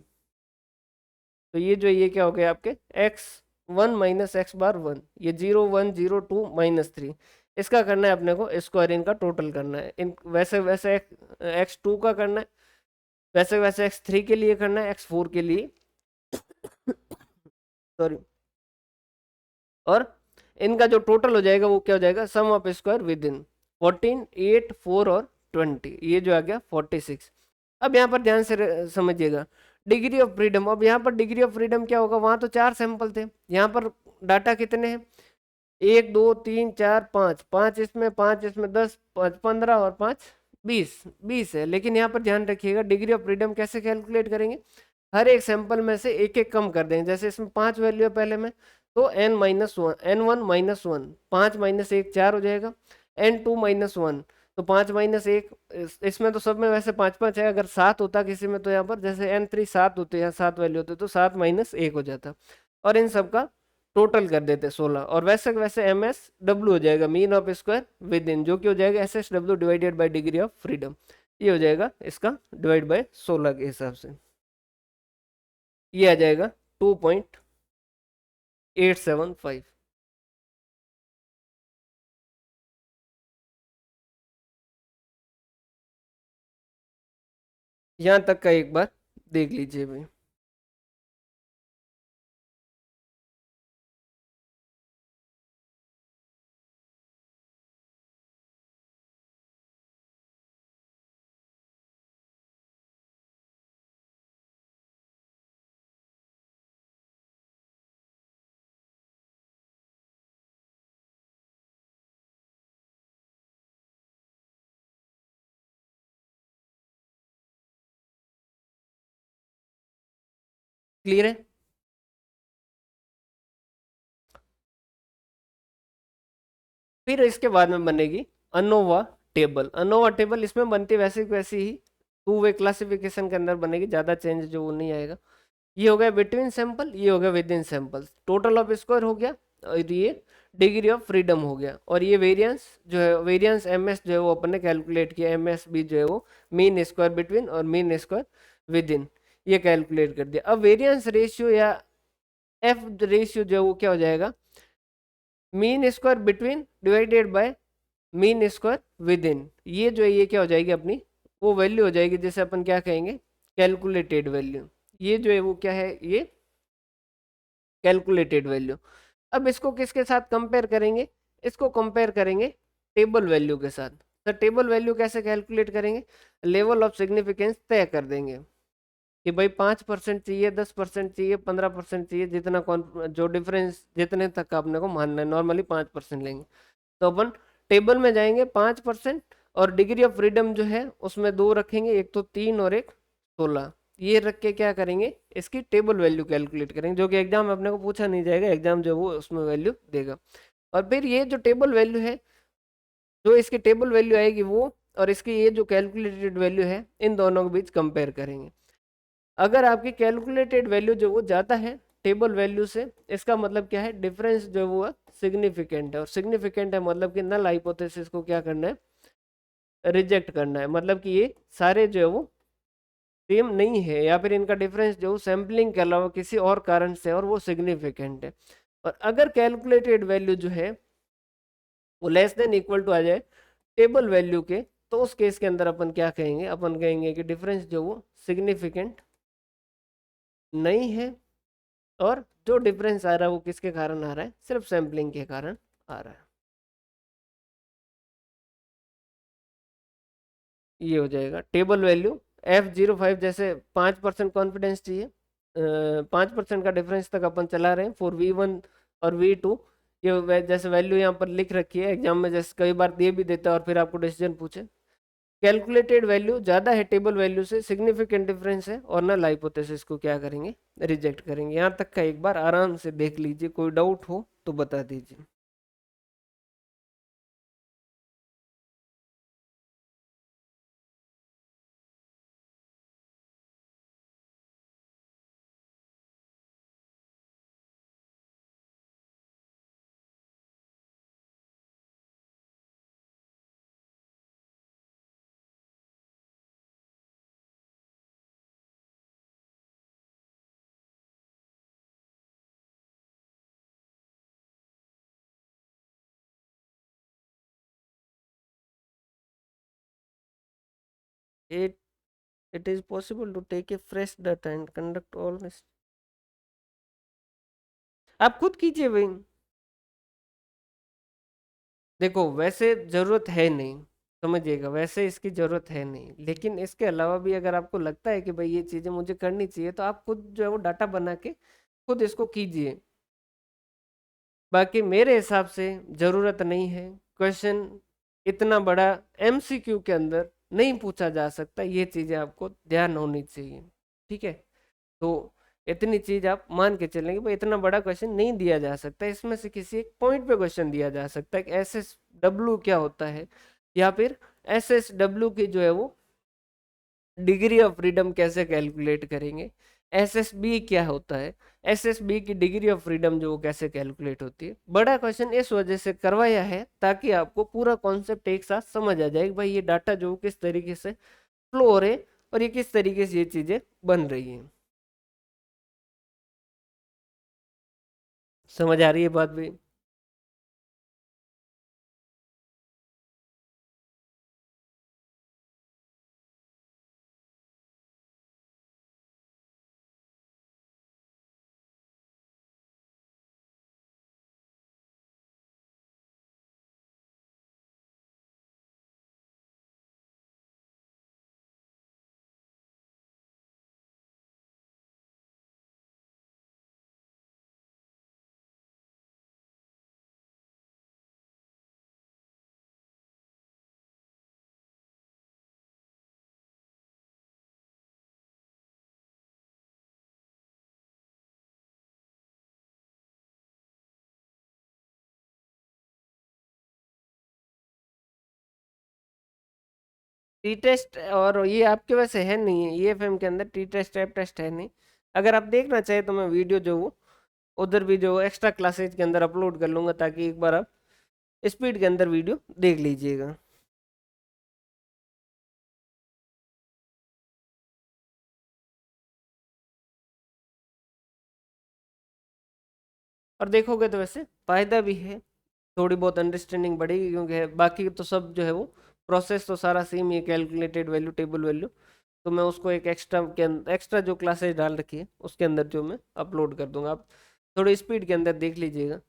तो ये जो ये क्या हो गया आपके x1 माइनस एक्स बार वन, ये 0 1 0 2 -3, इसका करना है अपने को स्क्वायर, इनका टोटल करना है, इन वैसे वैसे x2 का करना है, वैसे वैसे x3 के लिए करना है, x4 के लिए सॉरी, और इनका जो टोटल हो जाएगा वो क्या हो जाएगा, sum of square with in 14 8 4 और 20, ये जो आ गया 46। अब यहाँ पर ध्यान से समझिएगा डिग्री ऑफ फ्रीडम। अब यहाँ पर डिग्री ऑफ फ्रीडम क्या होगा, वहां तो 4 सैंपल थे, यहाँ पर डाटा कितने हैं, 1 2 3 4 5, 5 इसमें 5 इसमें 10 5 15 और 5 20 है। लेकिन यहाँ पर ध्यान रखिएगा डिग्री ऑफ फ्रीडम कैसे कैलकुलेट करेंगे, हर एक सैंपल में से एक एक कम कर देंगे। जैसे इसमें 5 वैल्यू है पहले में, तो n-1 n1 -1, 5 माइनस 1 4 हो जाएगा, n2 -1, तो 5 माइनस 1, इसमें तो सब में वैसे 5 5 है, अगर 7 होता किसी में तो यहाँ पर जैसे n3 7 होते हैं, 7 वैल्यू होते तो 7 माइनस 1 हो जाता, और इन सब का टोटल कर देते 16, और वैसे वैसे एम एस डब्ल्यू हो जाएगा mean of square with in, जो कि हो जाएगा S S W divided by degree of freedom. ये हो जाएगा इसका डिवाइड बाय 16 के हिसाब से, ये आ जाएगा 2.875। यहाँ तक का एक बार देख लीजिए भाई। क्लियर है? फिर इसके बाद में बनेगी अनोवा टेबल। अनोवा टेबल इसमें बनती वैसे की वैसी ही, टू वे क्लासिफिकेशन के अंदर बनेगी, ज्यादा चेंज जो वो नहीं आएगा। ये हो गया बिटवीन सैंपल, ये हो गया with in sample, total of square हो गया, और ये डिग्री ऑफ फ्रीडम हो गया, और ये वेरिएंस जो है, वेरिएंस एम एस जो है वो अपन ने कैलकुलेट किया, एम एस बी जो है वो मीन स्क्वायर बिटवीन और मीन स्क्वायर विद इन, ये कैलकुलेट कर दिया। अब वेरिएंस रेशियो या एफ रेशियो जो है वो क्या हो जाएगा, mean square between divided bye mean square with in. ये जो है ये क्या हो जाएगी अपनी वो वैल्यू हो जाएगी, जैसे अपन क्या कहेंगे, कैलकुलेटेड वैल्यू। ये जो है वो क्या है, ये कैलकुलेटेड वैल्यू। अब इसको किसके साथ कंपेयर करेंगे, इसको कंपेयर करेंगे टेबल वैल्यू के साथ। सर टेबल वैल्यू कैसे कैलकुलेट करेंगे, लेवल ऑफ सिग्निफिकेंस तय कर देंगे कि भाई 5% चाहिए, 10% चाहिए, 15% चाहिए, जितना जो डिफरेंस जितने तक आपने को मानना है, नॉर्मली 5% लेंगे। तो अपन टेबल में जाएंगे 5%, और डिग्री ऑफ फ्रीडम जो है उसमें दो रखेंगे, एक तो 3 और एक 16। ये रख के क्या करेंगे, इसकी टेबल वैल्यू कैलकुलेट करेंगे, जो कि एग्जाम में अपने को पूछा नहीं जाएगा, एग्जाम जो वो उसमें वैल्यू देगा। और फिर ये जो टेबल वैल्यू है, जो इसकी टेबल वैल्यू आएगी वो, और इसकी ये जो कैलकुलेटेड वैल्यू है, इन दोनों के बीच कंपेयर करेंगे। अगर आपकी कैलकुलेटेड वैल्यू जो वो ज़्यादा है टेबल वैल्यू से, इसका मतलब क्या है, डिफरेंस जो वो सिग्निफिकेंट है, और सिग्निफिकेंट है मतलब कि नल हाइपोथेसिस को क्या करना है, रिजेक्ट करना है, मतलब कि ये सारे जो है वो सेम नहीं है, या फिर इनका डिफरेंस जो सैम्पलिंग के अलावा किसी और कारण से और वो सिग्निफिकेंट है। और अगर कैलकुलेटेड वैल्यू जो है वो लेस देन इक्वल टू आ जाए टेबल वैल्यू के, तो उस केस के अंदर अपन क्या कहेंगे, अपन कहेंगे कि डिफरेंस जो वो सिग्निफिकेंट नहीं है, और जो डिफरेंस आ रहा है वो किसके कारण आ रहा है, सिर्फ सैम्पलिंग के कारण आ रहा है। ये हो जाएगा टेबल वैल्यू F05, जैसे 5% कॉन्फिडेंस चाहिए, 5% का डिफरेंस तक अपन चला रहे हैं फॉर V1 और V2। ये जैसे वैल्यू यहाँ पर लिख रखी है, एग्जाम में जैसे कई बार दे भी देता है और फिर आपको डिसीजन पूछे। कैलकुलेटेड वैल्यू ज़्यादा है टेबल वैल्यू से, सिग्निफिकेंट डिफरेंस है, और नल हाइपोथेसिस को क्या करेंगे, रिजेक्ट करेंगे। यहाँ तक का एक बार आराम से देख लीजिए, कोई डाउट हो तो बता दीजिए। It it is possible to take a fresh data and conduct all this. आप खुद कीजिए भाई। देखो वैसे जरूरत है नहीं, समझिएगा, वैसे इसकी जरूरत है नहीं, लेकिन इसके अलावा भी अगर आपको लगता है कि भाई ये चीजें मुझे करनी चाहिए, तो आप खुद जो है वो डाटा बना के खुद इसको कीजिए। बाकी मेरे हिसाब से जरूरत नहीं है। क्वेश्चन इतना बड़ा एमसीक्यू के अंदर नहीं पूछा जा सकता, ये चीजें आपको ध्यान होनी चाहिए। ठीक है, तो इतनी चीज आप मान के चलेंगे, भाई इतना बड़ा क्वेश्चन नहीं दिया जा सकता, इसमें से किसी एक पॉइंट पे क्वेश्चन दिया जा सकता है कि एस एस डब्ल्यू क्या होता है, या फिर एस एस डब्ल्यू की जो है वो डिग्री ऑफ फ्रीडम कैसे कैलकुलेट करेंगे, एसएसबी क्या होता है, एसएसबी की डिग्री ऑफ फ्रीडम जो वो कैसे कैलकुलेट होती है। बड़ा क्वेश्चन इस वजह से करवाया है ताकि आपको पूरा कॉन्सेप्ट एक साथ समझ आ जाए कि भाई ये डाटा जो किस तरीके से फ्लो हो रहे हैं और ये किस तरीके से ये चीजें बन रही हैं। समझ आ रही है बात भी? टी टेस्ट और ये आपके वैसे है नहीं है, ईएफएम के अंदर टी टेस्ट टैप टेस्ट है नहीं। अगर आप देखना चाहे तो मैं वीडियो जो वो उधर भी जो एक्स्ट्रा क्लासेज के अंदर अपलोड कर लूंगा, ताकि एक बार आप स्पीड के अंदर वीडियो देख लीजिएगा। और देखोगे तो वैसे फायदा भी है, थोड़ी बहुत अंडरस्टैंडिंग बढ़ेगी, क्योंकि बाकी तो सब जो है वो प्रोसेस तो सारा सेम ही है, कैलकुलेटेड वैल्यू टेबल वैल्यू। तो मैं उसको एक एक्स्ट्रा के अंदर, एक्स्ट्रा जो क्लासेस डाल रखी है उसके अंदर जो मैं अपलोड कर दूंगा, आप थोड़ी स्पीड के अंदर देख लीजिएगा।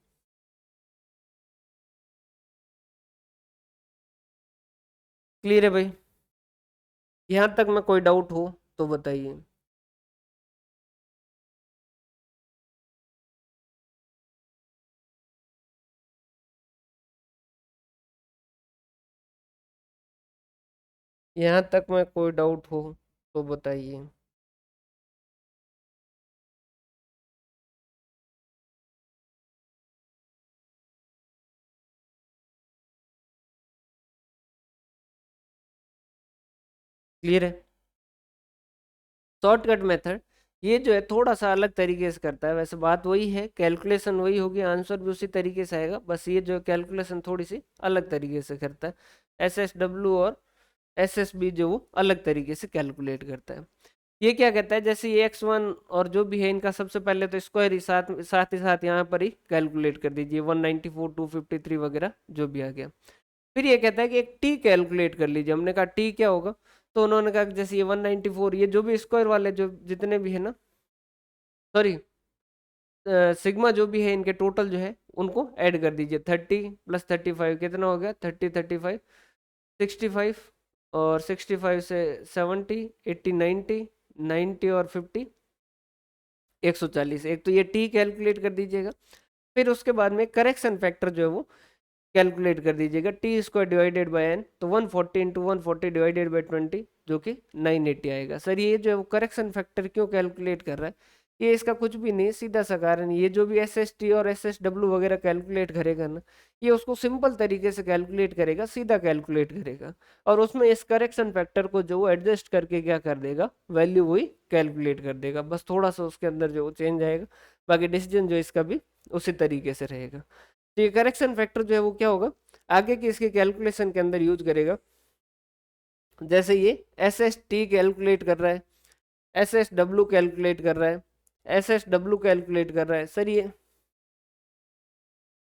क्लियर है भाई? यहाँ तक में कोई डाउट हो तो बताइए। यहाँ तक में कोई डाउट हो तो बताइए। क्लियर है? शॉर्टकट मेथड ये जो है थोड़ा सा अलग तरीके से करता है, वैसे बात वही है, कैलकुलेशन वही होगी, आंसर भी उसी तरीके से आएगा, बस ये जो कैलकुलेशन थोड़ी सी अलग तरीके से करता है। एसएसडब्ल्यू और एसएसबी जो वो अलग तरीके से कैलकुलेट करता है। ये क्या कहता है, जैसे ये एक्स 1 और जो भी है इनका सबसे पहले तो स्क्वायर ही साथ साथ ही साथ यहाँ पर ही कैलकुलेट कर दीजिए, 194 253 वगैरह जो भी आ गया। फिर ये कहता है कि एक टी कैलकुलेट कर लीजिए, हमने कहा टी क्या होगा, तो उन्होंने कहा कि जैसे ये 194, ये जो भी स्क्वायर वाले जो जितने भी है ना, सॉरी, सिग्मा जो भी है इनके टोटल जो है उनको ऐड कर दीजिए, 30 + 35 कितना हो गया, 30 35 65, और 65 से 70 80 90, 90 और 50 140, एक तो ये टी कैलकुलेट कर दीजिएगा। फिर उसके बाद में करेक्शन फैक्टर जो है वो कैलकुलेट कर दीजिएगा, T square divided by N, तो 140 इंटू 140 डिवाइडेड बाय 20 जो कि 980 आएगा। सर ये जो है वो करेक्शन फैक्टर क्यों कैलकुलेट कर रहा है, ये इसका कुछ भी नहीं, सीधा सा कारण, ये जो भी एस एस टी और एस एस डब्ल्यू वगैरह कैलकुलेट करेगा ना, ये उसको सिंपल तरीके से कैलकुलेट करेगा, सीधा कैलकुलेट करेगा, और उसमें इस करेक्शन फैक्टर को जो वो एडजस्ट करके क्या कर देगा, वैल्यू वही कैलकुलेट कर देगा, बस थोड़ा सा उसके अंदर जो चेंज आएगा, बाकी डिसीजन जो इसका भी उसी तरीके से रहेगा। तो ये करेक्शन फैक्टर जो है वो क्या होगा, आगे की इसके कैलकुलेशन के अंदर यूज करेगा। जैसे ये एस एस टी कैलकुलेट कर रहा है, एस एस डब्ल्यू कैलकुलेट कर रहा है, एस एस डब्ल्यू कैलकुलेट कर रहा है, सर ये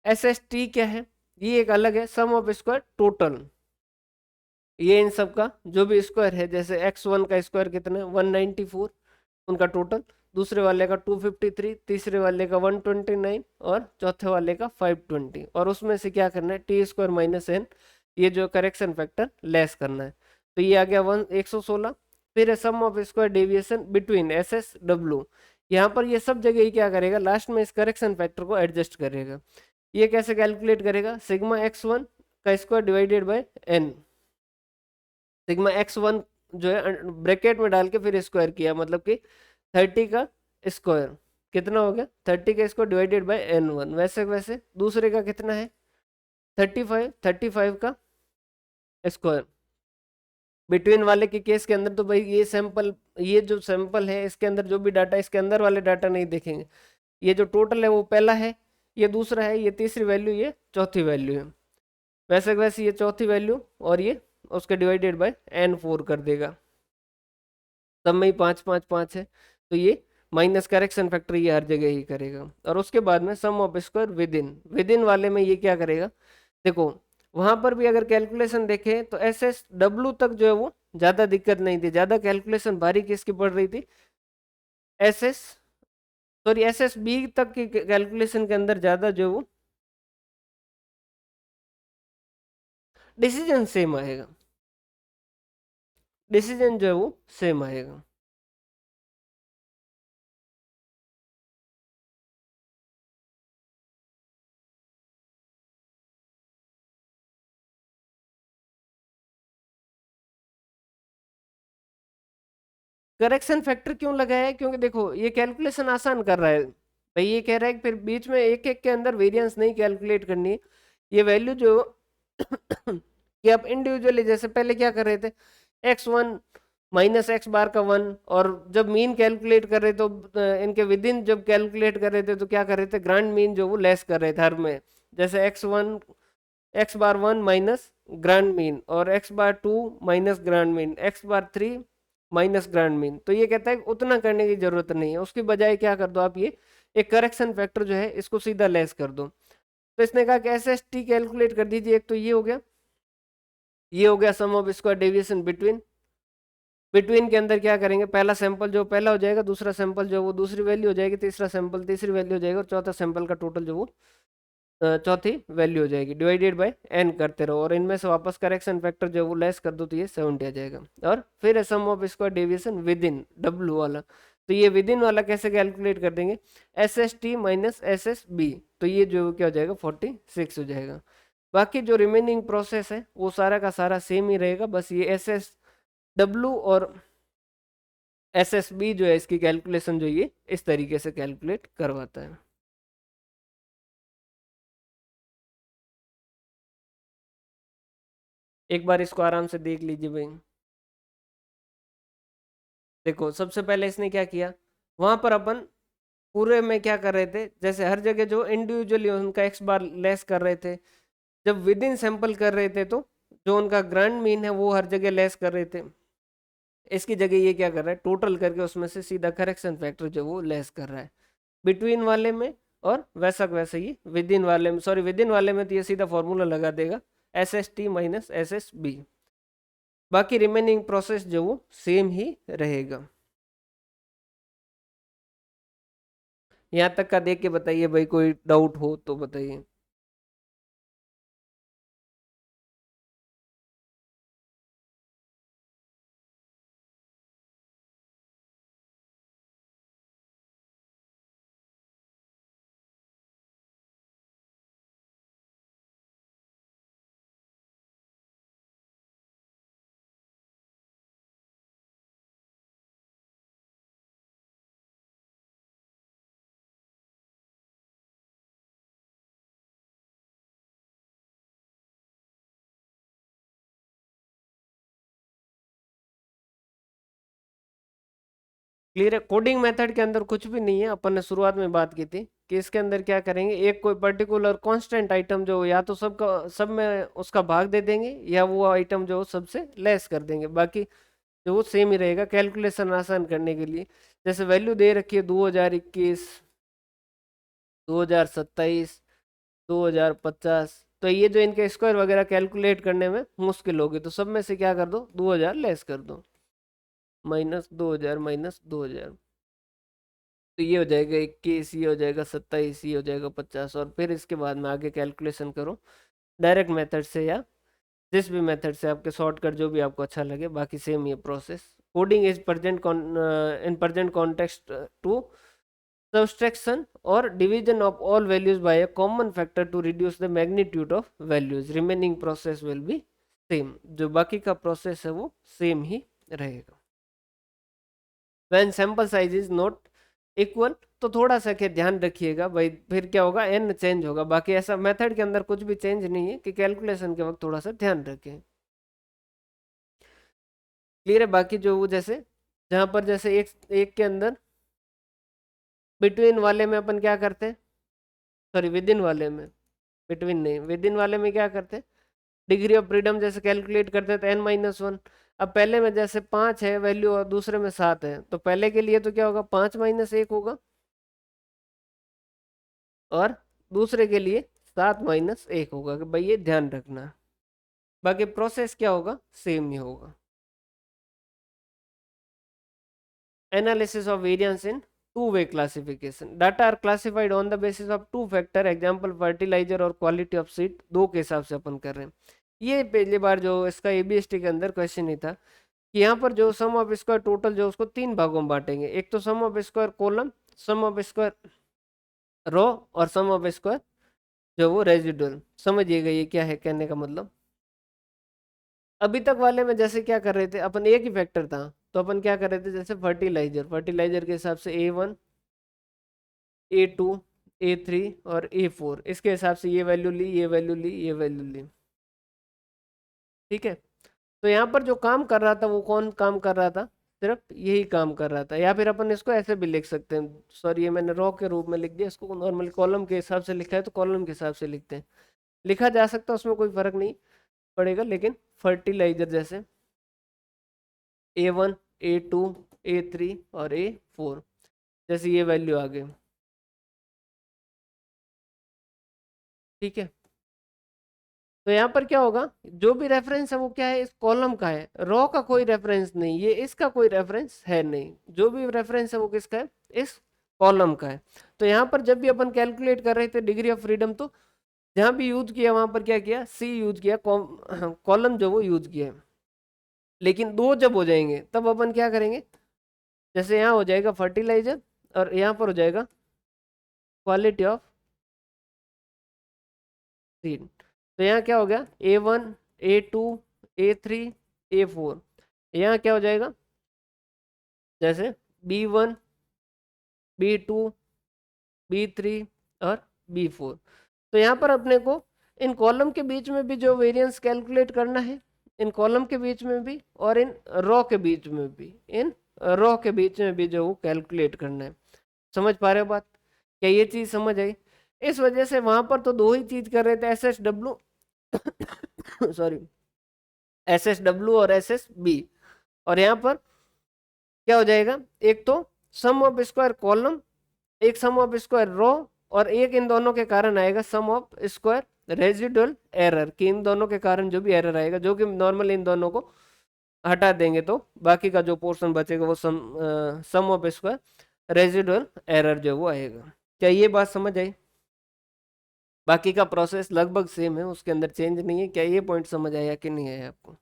एस एस टी क्या है, ये एक अलग है, सम ऑफ स्क्वायर टोटल, ये इन सब का जो भी स्क्वायर है, जैसे x1 का स्क्वायर कितना है 194, उनका टोटल, दूसरे वाले का 253, तीसरे वाले का 129 और चौथे वाले का 520, और उसमें से क्या करना है, टी स्क्वायर माइनस एन, ये जो करेक्शन फैक्टर लेस करना है, तो ये आ गया 116। फिर sum of square deviation between S S W, यहाँ पर ये सब जगह ही क्या करेगा, लास्ट में इस करेक्शन फैक्टर को एडजस्ट करेगा। ये कैसे कैलकुलेट करेगा, सिग्मा x1 का square divided by N, sigma x1 जो है ब्रैकेट में डाल के फिर स्क्वायर किया, मतलब कि 30 का स्क्वायर कितना हो गया, 30 का स्क्वायर डिवाइडेड बाय n1, वैसे वैसे दूसरे का कितना है 35, 35 का स्क्वायर बिटवीन वाले के केस के अंदर तो भाई ये सैंपल, ये जो सैंपल है इसके अंदर जो भी डाटा, इसके अंदर वाले डाटा नहीं देखेंगे। ये जो टोटल है वो पहला है, ये दूसरा है, ये तीसरी वैल्यू, ये चौथी वैल्यू है। वैसे वैसे ये चौथी वैल्यू और ये उसके डिवाइडेड बाय n4 कर देगा, तब में ही 5 5 5 है, तो ये माइनस करेक्शन फैक्टर ये हर जगह ही करेगा। और उसके बाद में sum of square within, within वाले में ये क्या करेगा, देखो वहां पर भी अगर कैलकुलेशन देखें तो एस एस डब्ल्यू तक जो है वो ज्यादा दिक्कत नहीं थी, ज्यादा कैलकुलेशन भारी किसकी पड़ रही थी, S S, sorry S S B तक की कैलकुलेशन के अंदर ज्यादा जो है वो डिसीजन सेम आएगा, डिसीजन जो है वो सेम आएगा। करेक्शन फैक्टर क्यों लगाया है, क्योंकि देखो ये कैलकुलेशन आसान कर रहा है भाई, ये कह रहा है कि फिर बीच में एक एक के अंदर वेरिएंस नहीं कैलकुलेट करनी है। ये वैल्यू जो कि आप इंडिविजुअली जैसे पहले क्या कर रहे थे, x1 माइनस एक्स बार का 1, और जब मीन कैलकुलेट कर रहे तो इनके विद इन जब कैलकुलेट कर रहे थे तो क्या कर रहे थे, ग्रांड मीन जो वो लेस कर रहे थे हर में, जैसे x1 माइनस ग्रांड मीन, और x2 minus grand mean, x3 minus grand mean. तो ये कहता है कि उतना करने की जरूरत नहीं है, उसकी बजाय क्या कर दो आप, ये एक करेक्शन फैक्टर जो है इसको सीधा लेस कर दो। तो इसने कहा कि एस एस टी कैलकुलेट कर दीजिए, एक तो ये हो गया, ये हो गया sum of square deviation between, between के अंदर क्या करेंगे, पहला सैंपल जो पहला हो जाएगा, दूसरा सैंपल जो वो दूसरी वैल्यू हो जाएगी, तीसरा सैंपल तीसरी वैल्यू हो जाएगा, और चौथा सैंपल का टोटल जो वो चौथी वैल्यू हो जाएगी, डिवाइडेड बाय n करते रहो, और इनमें से वापस करेक्शन फैक्टर जो है वो लेस कर दो तो ये 70 आ जाएगा। और फिर sum of square deviation within W वाला, तो ये विद इन वाला कैसे कैलकुलेट कर देंगे, S S T minus S S B, तो ये जो क्या हो जाएगा 46 हो जाएगा। बाकी जो रिमेनिंग प्रोसेस है वो सारा का सारा सेम ही रहेगा, बस ये एस एस डब्ल्यू और एस एस बी जो है इसकी कैलकुलेशन जो ये इस तरीके से कैलकुलेट करवाता है। एक बार इसको आराम से देख लीजिए भाई। देखो सबसे पहले इसने क्या किया, वहां पर अपन पूरे में क्या कर रहे थे, जैसे हर जगह जो इंडिविजुअली उनका एक्स बार लेस कर रहे थे, जब विद इन सैंपल कर रहे थे तो जो उनका ग्रांड मीन है वो हर जगह लेस कर रहे थे, इसकी जगह ये क्या कर रहा है, टोटल करके उसमें से सीधा करेक्शन फैक्टर जो वो लेस कर रहा है बिटवीन वाले में, और वैसा वैसे ही विद इन वाले में, सॉरी विद इन वाले में तो ये सीधा फॉर्मूला लगा देगा S S T minus S S B. बाकी रिमेनिंग प्रोसेस जो वो सेम ही रहेगा। यहाँ तक का देख के बताइए भाई, कोई डाउट हो तो बताइए। क्लियर है, कोडिंग मेथड के अंदर कुछ भी नहीं है, अपन ने शुरुआत में बात की थी कि इसके अंदर क्या करेंगे, एक कोई पर्टिकुलर कांस्टेंट आइटम जो या तो सबका सब में उसका भाग दे देंगे, या वो आइटम जो सबसे लेस कर देंगे, बाकी जो वो सेम ही रहेगा कैलकुलेशन आसान करने के लिए। जैसे वैल्यू दे रखी है 2021, 2027, 2050, तो ये जो इनके स्क्वायर वगैरह कैलकुलेट करने में मुश्किल होगी, तो सब में से क्या कर दो, 2000 लेस कर दो, -2000 -2000, तो ये हो जाएगा 21, ये हो जाएगा 27, ये हो जाएगा 50, और फिर इसके बाद में आगे कैलकुलेशन करो डायरेक्ट मेथड से, या जिस भी मेथड से आपके शॉर्टकट जो भी आपको अच्छा लगे, बाकी सेम ये process. Coding is present in present context to subtraction or division of all values by a common factor to reduce the magnitude of values, remaining process will be same, जो बाकी का प्रोसेस है वो same ही रहेगा। when sample size is not equal, तो थोड़ा सा क्या ध्यान रखिएगा भाई, फिर क्या होगा, n चेंज होगा, बाकी ऐसा मेथड के अंदर कुछ भी चेंज नहीं है, कि कैलकुलेशन के वक्त थोड़ा सा ध्यान रखें। क्लियर है। बाकी जो वो जैसे जहां पर जैसे एक एक के अंदर बिटवीन वाले में अपन क्या करते हैं, सॉरी विद इन वाले में, बिटवीन नहीं, विद इन वाले में क्या करते हैं, डिग्री ऑफ फ्रीडम जैसे कैलकुलेट करते हैं तो n-1। अब पहले में जैसे 5 है वैल्यू और दूसरे में 7 है, तो पहले के लिए तो क्या होगा, 5-1 होगा, और दूसरे के लिए 7-1 होगा, कि भाई ये ध्यान रखना। बाकी प्रोसेस क्या होगा, सेम ही होगा। Analysis of variance in two-way classification. Data are classified on the basis of two factor, example fertilizer और quality of seed, दो के हिसाब से अपन कर रहे हैं। ये पहली बार जो इसका एबीएसटी के अंदर क्वेश्चन ही था कि यहाँ पर जो सम ऑफ स्क्वायर टोटल जो उसको तीन भागों में बांटेंगे, एक तो sum of square column, sum of square row, और सम ऑफ स्क्वायर जो वो रेजिडुअल। समझिएगा ये क्या है कहने का मतलब। अभी तक वाले में जैसे क्या कर रहे थे अपन, एक ही फैक्टर था तो अपन क्या कर रहे थे, जैसे फर्टिलाइजर, फर्टिलाइजर के हिसाब से A1, A2, A3 और A4, इसके हिसाब से ये वैल्यू ली, ये वैल्यू ली, ये वैल्यू ली। ठीक है, तो यहाँ पर जो काम कर रहा था वो कौन काम कर रहा था, सिर्फ यही काम कर रहा था। या फिर अपन इसको ऐसे भी लिख सकते हैं, सॉरी ये मैंने रॉ के रूप में लिख दिया, इसको नॉर्मल कॉलम के हिसाब से लिखा है तो कॉलम के हिसाब से लिखते हैं, लिखा जा सकता है, उसमें कोई फर्क नहीं पड़ेगा। लेकिन फर्टिलाइजर जैसे A1, A2, A3 और A4, जैसे ये वैल्यू आ गई। ठीक है, तो यहाँ पर क्या होगा, जो भी रेफरेंस है वो क्या है, इस कॉलम का है, रो का कोई रेफरेंस नहीं, ये इसका कोई रेफरेंस है नहीं, जो भी रेफरेंस है वो किसका है, इस कॉलम का है। तो यहाँ पर जब भी अपन कैलकुलेट कर रहे थे डिग्री ऑफ फ्रीडम, तो जहाँ भी यूज किया वहां पर क्या किया, सी यूज किया, कॉलम जो वो यूज किया। लेकिन दो जब हो जाएंगे तब अपन क्या करेंगे, जैसे यहाँ हो जाएगा फर्टिलाइजर और यहाँ पर हो जाएगा क्वालिटी ऑफ सीड। तो यहाँ क्या हो गया, A1, A2, A3, A4, यहाँ क्या हो जाएगा, जैसे B1, B2, B3 और B4। तो यहाँ पर अपने को इन कॉलम के बीच में भी जो वेरिएंस कैलकुलेट करना है, इन कॉलम के बीच में भी और इन रो के बीच में भी, इन रो के बीच में भी जो वो कैलकुलेट करना है। समझ पा रहे हो बात, क्या ये चीज समझ आई। इस वजह से वहां पर तो दो ही चीज कर रहे थे, SSW सॉरी, SSW और SSB, और यहाँ पर क्या हो जाएगा, एक तो सम ऑफ स्क्वायर कॉलम, एक सम ऑफ स्क्वायर रो, और एक इन दोनों के कारण आएगा सम ऑफ स्क्वायर रेजिडुअल एरर, कि इन दोनों के कारण जो भी एरर आएगा, जो कि नॉर्मल इन दोनों को हटा देंगे तो बाकी का जो पोर्शन बचेगा वो सम ऑफ स्क्वायर रेजिडुअल एरर जो वो आएगा। क्या ये बात समझ आई। बाकी का प्रोसेस लगभग सेम है, उसके अंदर चेंज नहीं है। क्या ये पॉइंट समझ आया कि नहीं आया आपको।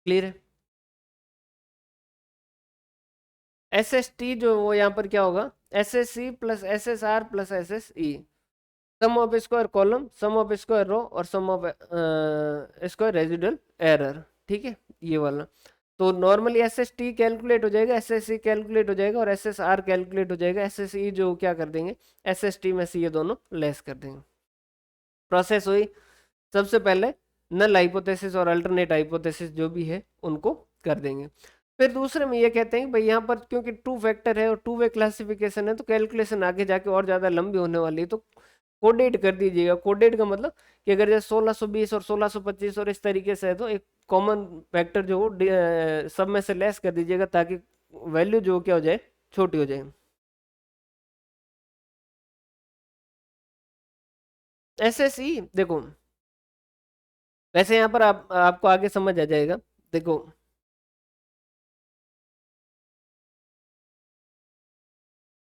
क्लियर है। SST जो वो यहाँ पर क्या होगा, SSC plus SSR plus SSE, sum of square column, sum of square row, और sum of square residual error. ठीक है, ये वाला। तो नॉर्मली SST कैलकुलेट हो जाएगा, SSC कैलकुलेट हो जाएगा, और SSR कैलकुलेट हो जाएगा। SSE जो क्या कर देंगे, SST में से ये दोनों लेस कर देंगे। प्रोसेस हुई, सबसे पहले नल हाइपोथेसिस और अल्टरनेट हाइपोथेसिस जो भी है उनको कर देंगे। फिर दूसरे में ये कहते हैं कि भाई यहाँ पर क्योंकि टू फैक्टर है और टू वे क्लासिफिकेशन है, तो कैलकुलेशन आगे जाके और ज़्यादा लंबी होने वाली है, तो कोडेड कर दीजिएगा। कोडेड का मतलब कि अगर जैसे 1620 और 1625 और इस तरीके से है, तो एक कॉमन फैक्टर जो सब में से लेस कर दीजिएगा, ताकि वैल्यू जो क्या हो जाए, छोटी हो जाए। SSE देखो, वैसे यहाँ पर आपको आगे समझ आ जाएगा। देखो,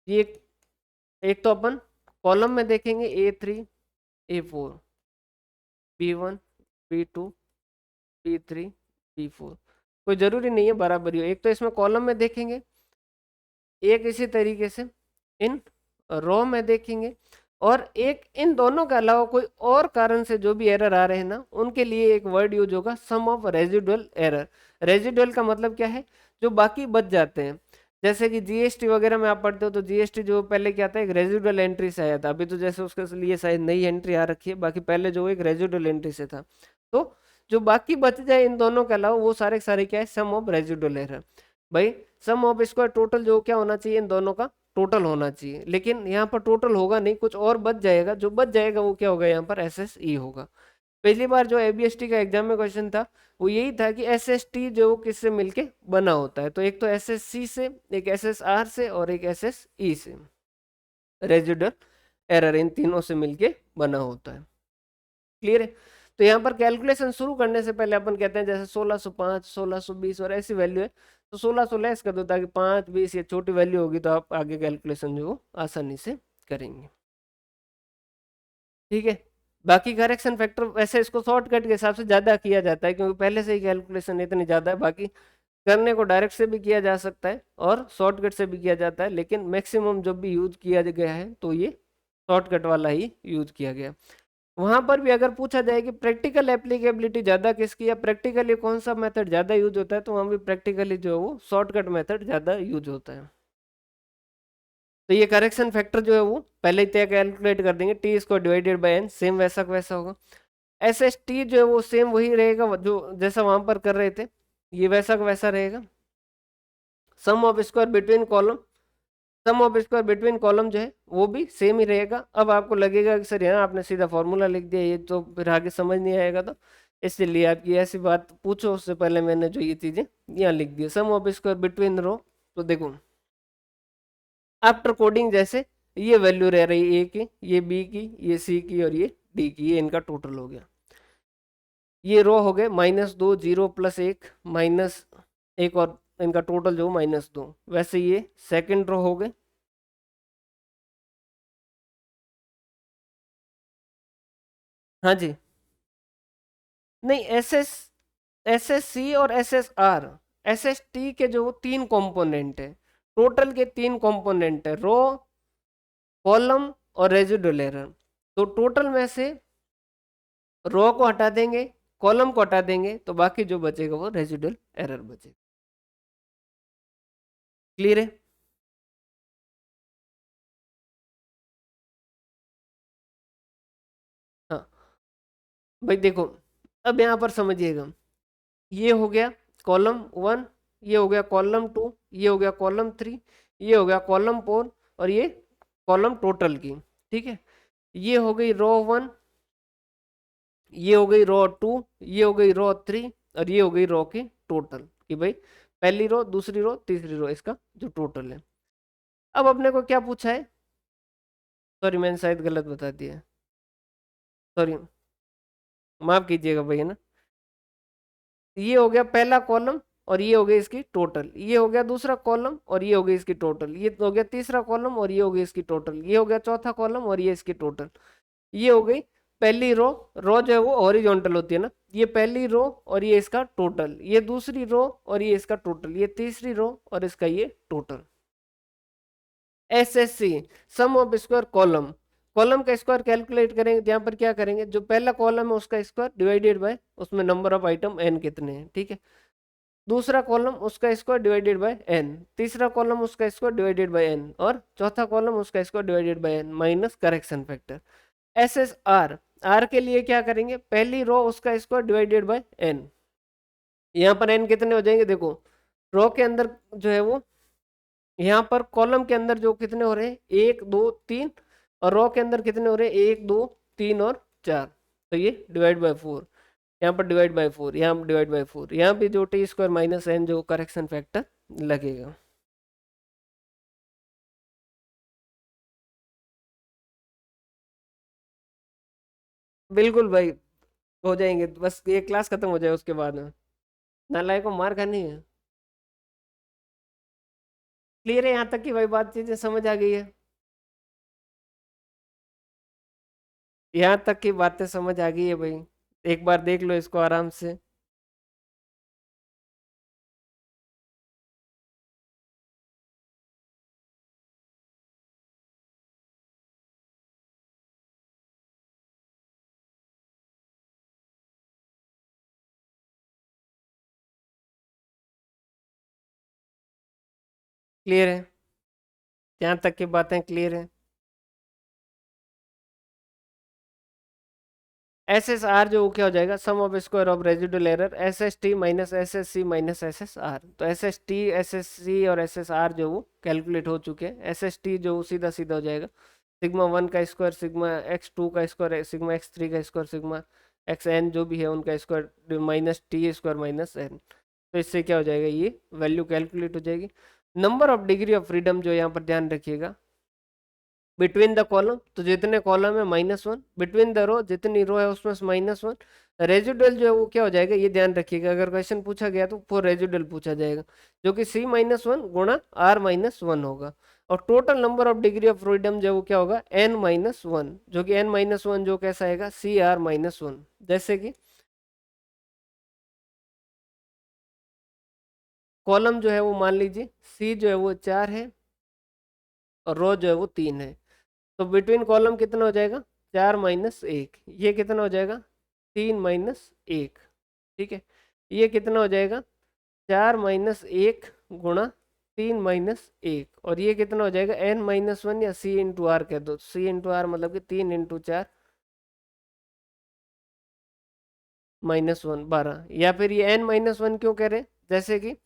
ये एक तो अपन कॉलम में देखेंगे A3, A4, B1, B2, B3, B4, कोई जरूरी नहीं है बराबरी हो। एक तो इसमें कॉलम में देखेंगे, एक इसी तरीके से इन रो में देखेंगे। और एक इन दोनों के अलावा कोई और कारण से जो भी एरर आ रहे हैं ना, उनके लिए एक वर्ड यूज होगा, सम ऑफ रेजिडुअल एरर। रेजिडुअल का मतलब क्या है, जो बाकी बच जाते हैं। जैसे कि जीएसटी वगैरह में आप पढ़ते हो तो जीएसटी जो पहले क्या था, एक रेजिडुअल एंट्री से आया था। अभी तो जैसे उसके लिए शायद नई एंट्री आ रखी है, बाकी पहले जो एक रेजिडुअल एंट्री से था। तो जो बाकी बच जाए इन दोनों के अलावा, वो सारे के सारे क्या है, सम ऑफ रेजिडुअल एरर। भाई सम ऑफ स्क्वायर टोटल जो क्या होना चाहिए, इन दोनों का टोटल होना चाहिए, लेकिन यहाँ पर टोटल होगा नहीं, कुछ और बच जाएगा। जो बच जाएगा वो क्या होगा, यहाँ पर एस एस ई होगा। पहली बार जो एबीएसटी का एग्जाम में क्वेश्चन था, वो यही था कि एस एस टी जो किससे मिलके बना होता है, तो एक तो एस एस सी से, एक एस एस आर से, और एक एस एस ई से। रेजिडुअल एरर इन तीनों से मिलके बना होता है। क्लियर है। तो यहाँ पर कैलकुलेशन शुरू करने से पहले अपन कहते हैं, जैसे 1605, 1620 और ऐसी वैल्यू है, तो 1600 लेस कर दो, ताकि 5, 20 ये छोटी वैल्यू होगी, तो आप आगे कैलकुलेशन जो वो आसानी से करेंगे। ठीक है। बाकी करेक्शन फैक्टर वैसे इसको शॉर्टकट के हिसाब से ज़्यादा किया जाता है, क्योंकि पहले से ही कैलकुलेशन इतनी ज़्यादा है। बाकी करने को डायरेक्ट से भी किया जा सकता है और शॉर्टकट से भी किया जाता है, लेकिन मैक्सिमम जब भी यूज किया गया है तो ये शॉर्टकट वाला ही यूज किया गया। वहां पर भी अगर पूछा जाए कि प्रैक्टिकल एप्लीकेबिलिटी ज्यादा किसकी, या प्रैक्टिकली कौन सा मेथड ज्यादा यूज होता है, तो वहां भी प्रैक्टिकली जो है वो शॉर्टकट मेथड ज्यादा यूज होता है। तो ये करेक्शन फैक्टर जो है वो पहले ही तय कैलकुलेट कर देंगे, टी इसको डिवाइडेड बाय एन, सेम वैसा का वैसा होगा। एस एस टी जो है वो सेम वही रहेगा जो जैसा वहां पर कर रहे थे, ये वैसा का वैसा रहेगा। Sum of square between column, sum of square between column जो है वो भी सेम ही रहेगा। अब आपको लगेगा कि सर यहाँ आपने सीधा फॉर्मूला लिख दिया, ये तो फिर आगे समझ नहीं आएगा, तो इसलिए आपकी ऐसी बात पूछो उससे पहले मैंने जो ये चीजें यहाँ लिख दी, सम ऑफ स्क्वायर बिटवीन रो। तो देखो आफ्टर कोडिंग जैसे ये वैल्यू रह रही ए की, ये बी की, ये सी की, और ये डी की, ये इनका टोटल हो गया। ये रो हो गए -2, 0 + 1 -1, और इनका टोटल जो -2। वैसे ये सेकंड रो हो गए। हाँ जी। नहीं, एस एस सी और S S are, S S T के जो 3 कंपोनेंट है, टोटल के 3 कंपोनेंट है, रो, कॉलम और रेजिडुअल एरर। तो टोटल में से रो को हटा देंगे, कॉलम को हटा देंगे, तो बाकी जो बचेगा वो रेजिडुअल एरर बचेगा। क्लियर है। हाँ भाई देखो, अब यहाँ पर समझिएगा, ये हो गया कॉलम 1, ये हो गया कॉलम 2, ये हो गया कॉलम 3, ये हो गया कॉलम 4, और ये कॉलम टोटल की। ठीक है। ये हो गई रो 1, ये हो गई रो 2, ये हो गई रो 3, और ये हो गई रो की टोटल, कि भाई पहली रो, दूसरी रो, तीसरी रो, इसका जो टोटल है। अब अपने को क्या पूछा है, सॉरी मैंने शायद गलत बता दिया, सॉरी, माफ कीजिएगा भैया ना। ये हो गया पहला कॉलम, और ये हो गई इसकी टोटल, ये हो गया दूसरा कॉलम, और ये हो गई इसकी टोटल, ये हो गया तीसरा कॉलम, और ये हो गई इसकी टोटल, ये हो गया चौथा कॉलम, और ये इसकी टोटल। ये हो गई पहली रो। रो जो है वो हॉरिजॉन्टल होती है ना, ये पहली रो और ये इसका टोटल, ये दूसरी रो और ये इसका टोटल, ये तीसरी रो और इसका ये total. S S C, sum of square column, column का स्क्वायर कैलकुलेट करेंगे, तो यहाँ पर क्या करेंगे, जो पहला कॉलम है उसका स्क्वायर डिवाइडेड बाय उसमें नंबर ऑफ आइटम एन कितने हैं। ठीक है। दूसरा कॉलम उसका स्क्वायर डिवाइडेड बाय एन, तीसरा कॉलम उसका स्क्वायर डिवाइडेड बाय एन, और चौथा कॉलम उसका square divided by N minus correction factor. S S R, R के लिए क्या करेंगे, पहली रो उसका स्क्वायर डिवाइडेड बाय एन। यहाँ पर एन कितने हो जाएंगे, देखो रो के अंदर जो है वो, यहाँ पर कॉलम के अंदर जो कितने हो रहे हैं, 1, 2, 3, और रो के अंदर कितने हो रहे हैं, 1, 2, 3 और 4। तो ये डिवाइड बाय 4, यहाँ पर डिवाइड बाय 4, यहाँ डिवाइड बाय 4, यहाँ भी जो टी स्क्वायर माइनस एन जो करेक्शन फैक्टर लगेगा। बिल्कुल भाई, हो जाएंगे, बस ये क्लास खत्म हो जाए उसके बाद में। नालायक को मार खानी है। क्लियर है यहाँ तक की भाई, बात चीजें समझ आ गई है। यहाँ तक की बातें समझ आ गई है भाई, एक बार देख लो इसको आराम से। क्लियर है? यहाँ तक की बातें क्लियर है? एस एस आर जो क्या हो जाएगा, sum of square of residual error S S T minus S S C minus S S R. तो S S T S S C और एस एस आर जो वो कैलकुलेट हो चुके हैं। एस एस टी जो सीधा सीधा हो जाएगा सिग्मा वन का स्क्वायर सिग्मा एक्स टू का स्क्वायर सिग्मा एक्स थ्री का स्क्वायर सिग्मा एक्स एन जो भी है उनका square minus T square minus N. तो इससे क्या हो जाएगा, ये वैल्यू कैलकुलेट हो जाएगी। Number of degree of freedom जो यहाँ पर ध्यान रखिएगा, बिटवीन द कॉलम तो जितने कॉलम है -1, बिटवीन द रो जितनी रो है उसमें -1। रेजिडुअल जो है वो क्या हो जाएगा, ये ध्यान रखिएगा, अगर क्वेश्चन पूछा गया तो वो रेजिडुअल पूछा जाएगा, जो कि C-1 गुणा R-1 होगा। और total number of degree of freedom जो वो क्या होगा N-1, जो कि N-1 जो कैसा आएगा CR-1। जैसे कि कॉलम जो है वो मान लीजिए C जो है वो 4 है और रो जो है वो 3 है। तो बिटवीन कॉलम कितना हो जाएगा 4-1, ये कितना हो जाएगा 3-1। ठीक है, ये कितना हो जाएगा 4-1 गुणा 3-1, और ये कितना हो जाएगा N-1 या C×R कह दो, C×R मतलब कि 3×4 -1 12, या फिर ये N-1 क्यों कह रहे हैं, जैसे कि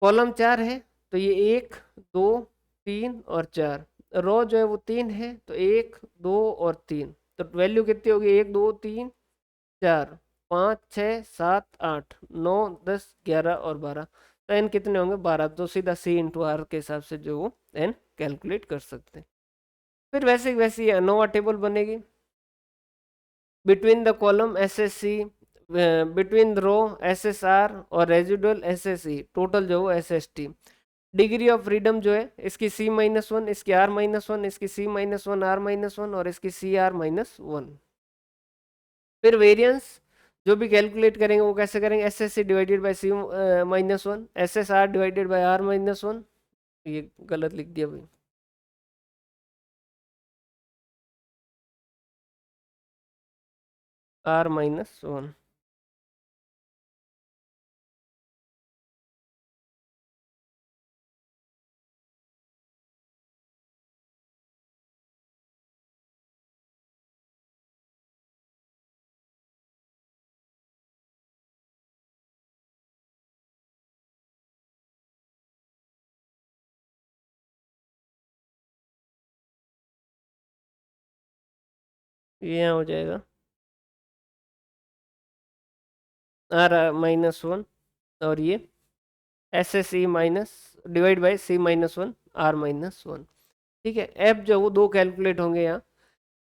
कॉलम 4 है तो ये 1 2 3 और 4, रो जो है वो 3 है तो 1 2 और 3, तो वैल्यू कितनी होगी 1 2 3 4 5 6 7 8 9 10 11 और 12। तो एन कितने होंगे 12, तो सीधा C×R के हिसाब से जो वो एन कैलकुलेट कर सकते हैं। फिर वैसे वैसे ये अनोवा टेबल बनेगी, between the column S S C, between the row S S R और residual S S C, total जो वो S S T. Degree of freedom जो है इसकी C-1, इसकी R-1, इसकी C-1 R-1 और इसकी CR-1। फिर वेरिएंस जो भी कैलकुलेट करेंगे वो कैसे करेंगे, S S C divided by C-1, S S R divided by R-1। ये गलत लिख दिया भाई, R-1। ये यहाँ हो जाएगा R-1 और ये S S C minus divide by C-1 R-1। ठीक है, एफ जो वो दो कैलकुलेट होंगे यहाँ,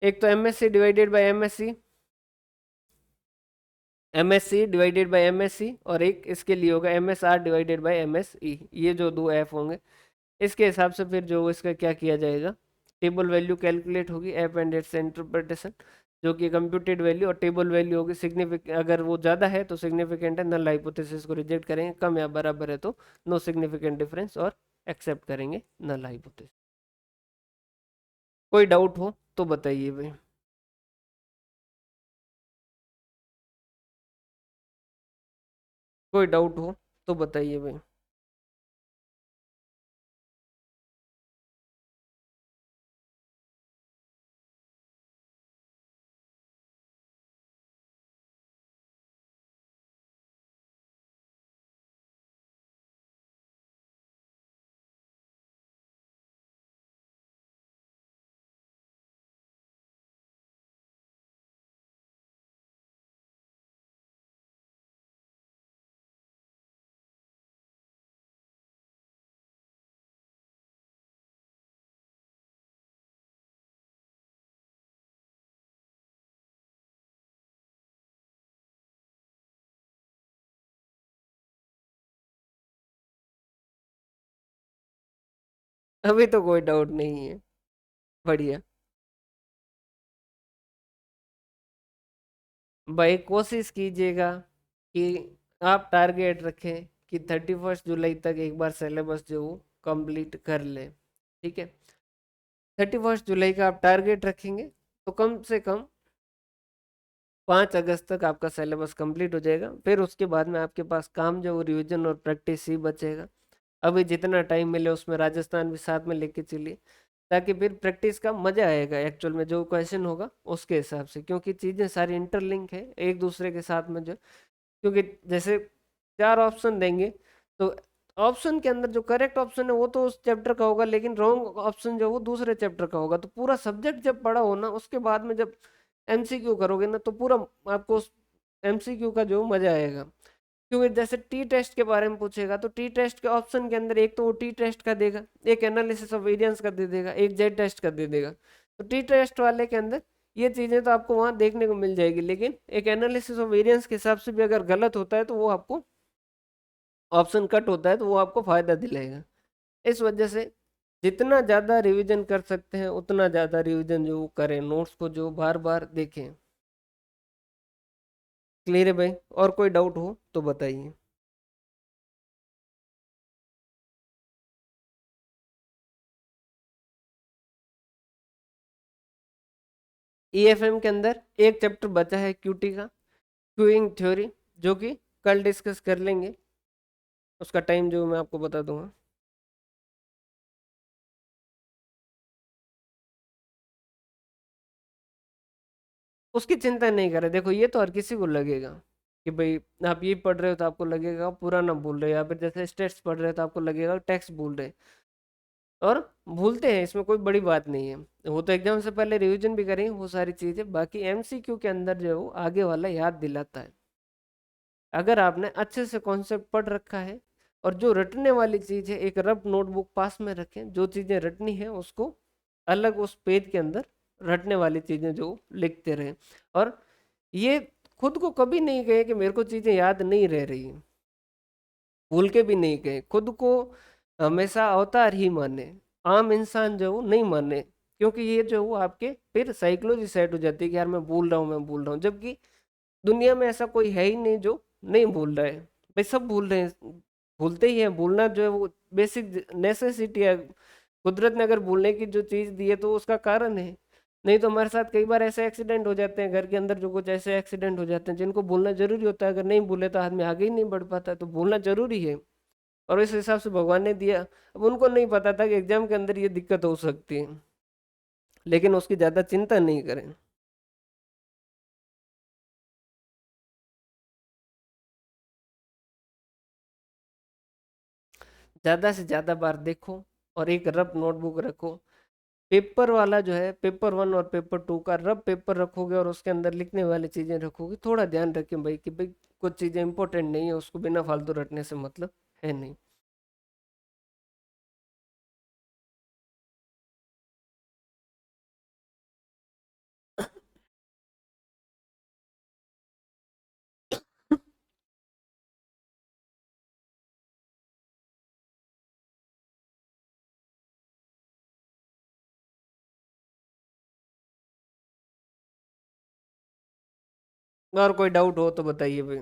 एक तो M S C divided by M S C, M S C divided by M S C, और एक इसके लिए होगा M S R divided by M S E. ये जो दो एफ होंगे इसके हिसाब से फिर जो इसका क्या किया जाएगा, टेबल वैल्यू कैलकुलेट होगी, एफ एंड इट्स इंटरप्रिटेशन, जो कि कंप्यूटेड वैल्यू और टेबल वैल्यू होगी सिग्निफिकेंट, अगर वो ज़्यादा है तो सिग्निफिकेंट है, नल हाइपोथेसिस को रिजेक्ट करेंगे, कम या बराबर है तो नो सिग्निफिकेंट डिफरेंस और एक्सेप्ट करेंगे नल हाइपोथेसिस। कोई डाउट हो तो बताइए भाई। कोई डाउट हो तो बताइए भाई। अभी तो कोई डाउट नहीं है, बढ़िया। भाई कोशिश कीजिएगा कि आप टारगेट रखें कि 31 जुलाई तक एक बार सिलेबस जो कंप्लीट कर लें। ठीक है, 31 जुलाई का आप टारगेट रखेंगे तो कम से कम 5 अगस्त तक आपका सिलेबस कंप्लीट हो जाएगा। फिर उसके बाद में आपके पास काम जो रिवीजन और प्रैक्टिस ही बचेगा। अभी जितना टाइम मिले उसमें राजस्थान भी साथ में लेके चलिए, ताकि फिर प्रैक्टिस का मजा आएगा एक्चुअल में जो क्वेश्चन होगा उसके हिसाब से, क्योंकि चीजें सारी इंटरलिंक है एक दूसरे के साथ में जो, क्योंकि जैसे 4 ऑप्शन देंगे तो ऑप्शन के अंदर जो करेक्ट ऑप्शन है वो तो उस चैप्टर का होगा, लेकिन रॉन्ग ऑप्शन जो है वो दूसरे चैप्टर का होगा। तो पूरा सब्जेक्ट जब पढ़ा हो ना उसके बाद में जब एमसीक्यू करोगे ना तो पूरा आपको उस एमसीक्यू का जो मजा आएगा। क्योंकि जैसे टी टेस्ट के बारे में पूछेगा तो टी टेस्ट के ऑप्शन के अंदर एक तो वो टी टेस्ट का देगा, एक एनालिसिस ऑफ वेरिएंस का दे देगा, एक जेड टेस्ट का दे देगा। तो टी टेस्ट वाले के अंदर ये चीजें तो आपको वहां देखने को मिल जाएगी, लेकिन एक एनालिसिस ऑफ वेरिएंस के हिसाब से भी अगर गलत होता है तो वो आपको ऑप्शन कट होता है तो वो आपको फायदा दिलाएगा। इस वजह से जितना ज्यादा रिवीजन कर सकते हैं उतना ज्यादा रिवीजन जो वो करें, नोट्स को जो बार बार देखें। क्लियर है भाई? और कोई डाउट हो तो बताइए। ईएफएम के अंदर एक चैप्टर बचा है क्यूटी का, क्यूइंग थ्योरी, जो कि कल डिस्कस कर लेंगे, उसका टाइम जो मैं आपको बता दूंगा। उसकी चिंता नहीं करें, देखो ये तो हर किसी को लगेगा कि भाई आप ये पढ़ रहे हो तो आपको लगेगा आप पुराना भूल रहे हो, या फिर जैसे स्टेट्स पढ़ रहे हो तो आपको लगेगा टेक्स्ट भूल रहे हैं। और भूलते हैं, इसमें कोई बड़ी बात नहीं है। वो तो एग्जाम से पहले रिवीजन भी करेंगे वो सारी चीजें, बाकी एमसीक्यू के अंदर जो है वो आगे वाला याद दिलाता है। अगर आपने अच्छे से कॉन्सेप्ट पढ़ रखा है, और जो रटने वाली चीज है एक रफ नोटबुक पास में रखें, जो चीजें रटनी है उसको अलग उस पेज के अंदर रटने वाली चीजें जो लिखते रहें। और ये खुद को कभी नहीं कहे कि मेरे को चीजें याद नहीं रह रही, भूल के भी नहीं कहे, खुद को हमेशा अवतार ही माने, आम इंसान जो वो नहीं माने। क्योंकि ये जो वो आपके फिर साइकोलॉजी सेट हो जाती है कि यार मैं भूल रहा हूँ मैं भूल रहा हूँ, जबकि दुनिया में ऐसा कोई है ही नहीं जो नहीं भूल रहा है। भाई सब भूल रहे हैं, भूलते ही हैं, भूलना जो है वो बेसिक नेसेसिटी है। कुदरत ने अगर भूलने की जो चीज दी है तो उसका कारण है। नहीं तो हमारे साथ कई बार ऐसे एक्सीडेंट हो जाते हैं घर के अंदर, जो कुछ ऐसे एक्सीडेंट हो जाते हैं जिनको भूलना जरूरी होता है, अगर नहीं भूले तो आदमी आगे ही नहीं बढ़ पाता, तो भूलना जरूरी है। और इस हिसाब से भगवान ने दिया। अब उनको नहीं पता था कि एग्जाम के अंदर ये दिक्कत हो सकती है, लेकिन उसकी ज्यादा चिंता नहीं करें। ज्यादा से ज्यादा बार देखो, और एक रफ नोटबुक रखो। पेपर वाला जो है पेपर 1 और पेपर 2 का रफ पेपर रखोगे और उसके अंदर लिखने वाली चीजें रखोगे, थोड़ा ध्यान रखें भाई कि भाई कुछ चीजें इंपॉर्टेंट नहीं है, उसको बिना फालतू रटने से मतलब है नहीं। और कोई डाउट हो तो बताइए भाई।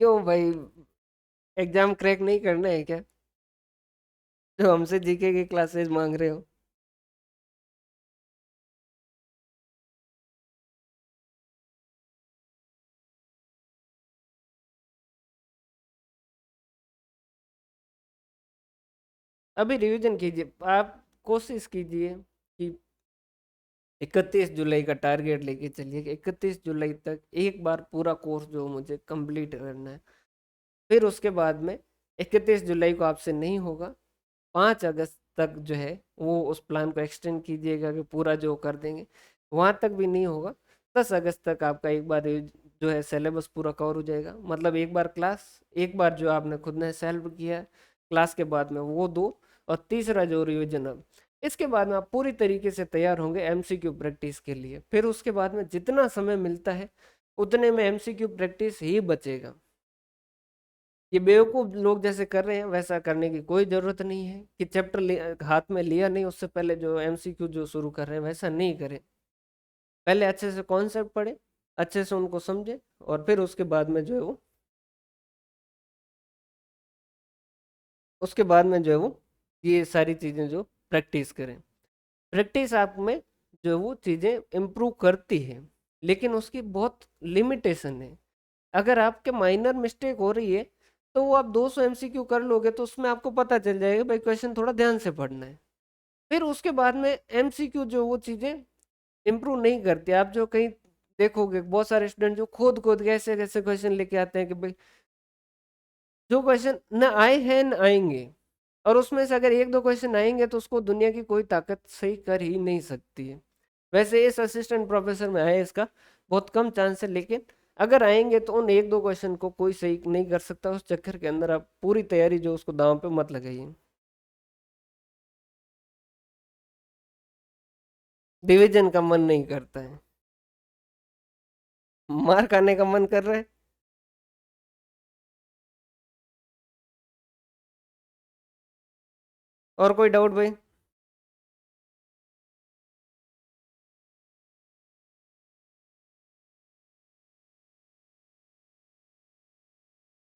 क्यों भाई, एग्जाम क्रैक नहीं करना है क्या, जो हमसे जीके की क्लासेस मांग रहे हो? अभी रिवीजन कीजिए आप, कोशिश कीजिए कि 31 जुलाई का टारगेट लेके चलिए कि 31 जुलाई तक एक बार पूरा कोर्स जो मुझे कंप्लीट करना है। फिर उसके बाद में 31 जुलाई को आपसे नहीं होगा, 5 अगस्त तक जो है वो उस प्लान को एक्सटेंड कीजिएगा कि पूरा जो कर देंगे। वहां तक भी नहीं होगा, 10 अगस्त तक आपका एक बार जो है सिलेबस पूरा कवर हो जाएगा। मतलब एक बार क्लास, एक बार जो आपने खुद ने सेल्फ किया क्लास के बाद में वो दो, और तीसरा जो रिवीजन अब, इसके बाद में आप पूरी तरीके से तैयार होंगे एमसीक्यू प्रैक्टिस के लिए। फिर उसके बाद में जितना समय मिलता है उतने में एमसीक्यू प्रैक्टिस ही बचेगा। ये बेवकूफ लोग जैसे कर रहे हैं वैसा करने की कोई जरूरत नहीं है कि चैप्टर हाथ में लिया नहीं उससे पहले जो एमसीक्यू जो शुरू कर रहे हैं वैसा नहीं करें। पहले अच्छे से कॉन्सेप्ट पढ़े, अच्छे से उनको समझे, और फिर उसके बाद में जो है वो उसके बाद में जो है वो ये सारी चीजें जो प्रैक्टिस करें। प्रैक्टिस आप में जो वो चीजें इम्प्रूव करती है, लेकिन उसकी बहुत लिमिटेशन है। अगर आपके माइनर मिस्टेक हो रही है तो वो आप 200 एमसीक्यू कर लोगे तो उसमें आपको पता चल जाएगा भाई क्वेश्चन थोड़ा ध्यान से पढ़ना है। फिर उसके बाद में एमसीक्यू जो वो चीजें इम्प्रूव नहीं करती। आप जो कहीं देखोगे बहुत सारे स्टूडेंट जो खोद खोद के ऐसे ऐसे क्वेश्चन लेके आते हैं कि भाई जो क्वेश्चन न आए हैं न आएंगे, और उसमें से अगर एक दो क्वेश्चन आएंगे तो उसको दुनिया की कोई ताकत सही कर ही नहीं सकती है। वैसे इस असिस्टेंट प्रोफेसर में आए इसका बहुत कम चांस है, लेकिन अगर आएंगे तो उन एक दो क्वेश्चन को कोई सही नहीं कर सकता। उस चक्कर के अंदर आप पूरी तैयारी जो उसको दांव पे मत लगाइए। डिवीजन का मन नहीं करता है, मार खाने का मन कर रहा है। और कोई डाउट भाई?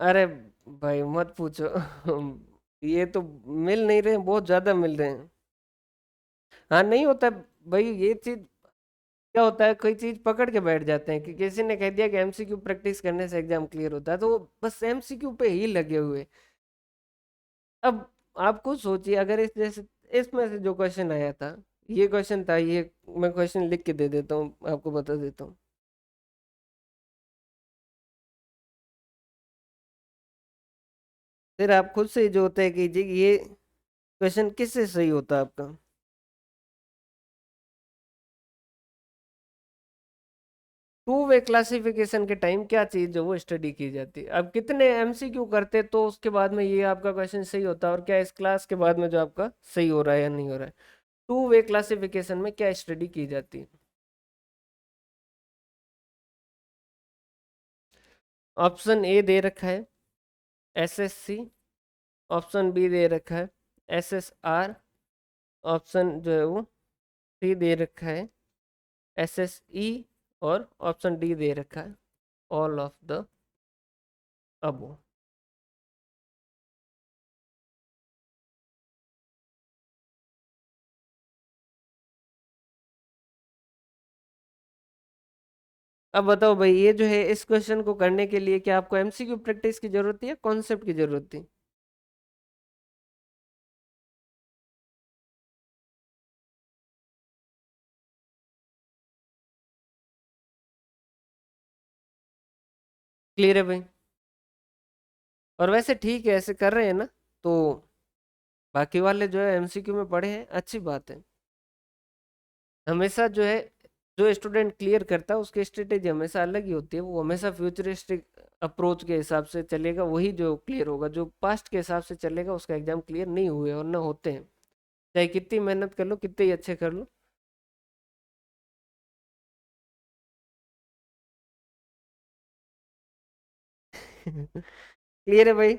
अरे भाई मत पूछो ये तो मिल नहीं रहे हैं, बहुत ज्यादा मिल रहे हैं। हाँ नहीं होता भाई ये चीज। क्या होता है कोई चीज पकड़ के बैठ जाते हैं कि किसी ने कह दिया कि एमसीक्यू प्रैक्टिस करने से एग्जाम क्लियर होता है, तो वो बस एमसीक्यू पे ही लगे हुए। अब आप खुद सोचिए, अगर इस जैसे इसमें से जो क्वेश्चन आया था, ये क्वेश्चन था, ये मैं क्वेश्चन लिख के दे देता हूँ, आपको बता देता हूँ। फिर आप खुद से जो होता है कीजिए कि ये क्वेश्चन किससे सही होता है आपका। टू वे क्लासिफिकेशन के टाइम क्या चीज जो वो स्टडी की जाती है। अब कितने एमसीक्यू करते तो उसके बाद में ये आपका क्वेश्चन सही होता है, और क्या इस क्लास के बाद में जो आपका सही हो रहा है या नहीं हो रहा है। टू वे क्लासिफिकेशन में क्या स्टडी की जाती है। ऑप्शन ए दे रखा है एसएससी, ऑप्शन बी दे रखा है एसएसआर, ऑप्शन जो है वो सी दे रखा है एसएसई, और ऑप्शन डी दे रखा है ऑल ऑफ द अबो। अब बताओ भाई, ये जो है इस क्वेश्चन को करने के लिए क्या आपको एमसीक्यू प्रैक्टिस की जरूरत है या कॉन्सेप्ट की जरूरत है? क्लियर है भाई? और वैसे ठीक है, ऐसे कर रहे हैं ना, तो बाकी वाले जो है एमसीक्यू में पढ़े हैं, अच्छी बात है। हमेशा जो है जो स्टूडेंट क्लियर करता है उसकी स्ट्रेटेजी हमेशा अलग ही होती है। वो हमेशा फ्यूचरिस्टिक अप्रोच के हिसाब से चलेगा, वही जो क्लियर होगा। जो पास्ट के हिसाब से चलेगा उसका एग्जाम क्लियर नहीं हुए और ना होते हैं, चाहे कितनी मेहनत कर लो, कितने ही अच्छे कर लो। क्लियर है भाई?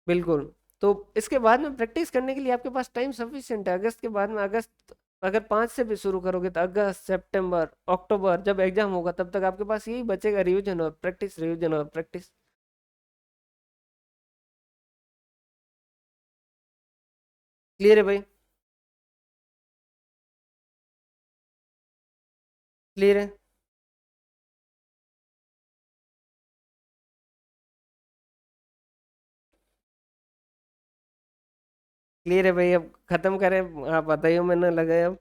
बिल्कुल। तो इसके बाद में प्रैक्टिस करने के लिए आपके पास टाइम सफिशिएंट है। अगस्त के बाद में, अगस्त अगर 5 से भी शुरू करोगे तो अगस्त सितंबर अक्टूबर जब एग्जाम होगा तब तक आपके पास यही बचेगा, रिवीजन और प्रैक्टिस, रिवीजन और प्रैक्टिस। क्लियर है भाई? क्लियर है? क्लियर है भाई? अब खत्म करें? आप बताइए, मैंने लगाया अब।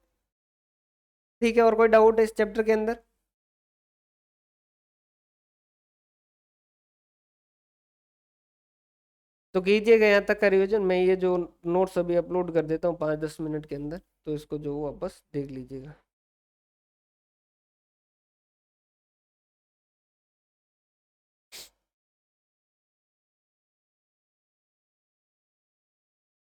ठीक है, और कोई डाउट है इस चैप्टर के अंदर? तो कीजिएगा यहाँ तक का रिवीजन। मैं ये जो नोट्स अभी अपलोड कर देता हूँ 5-10 मिनट के अंदर, तो इसको जो वापस देख लीजिएगा।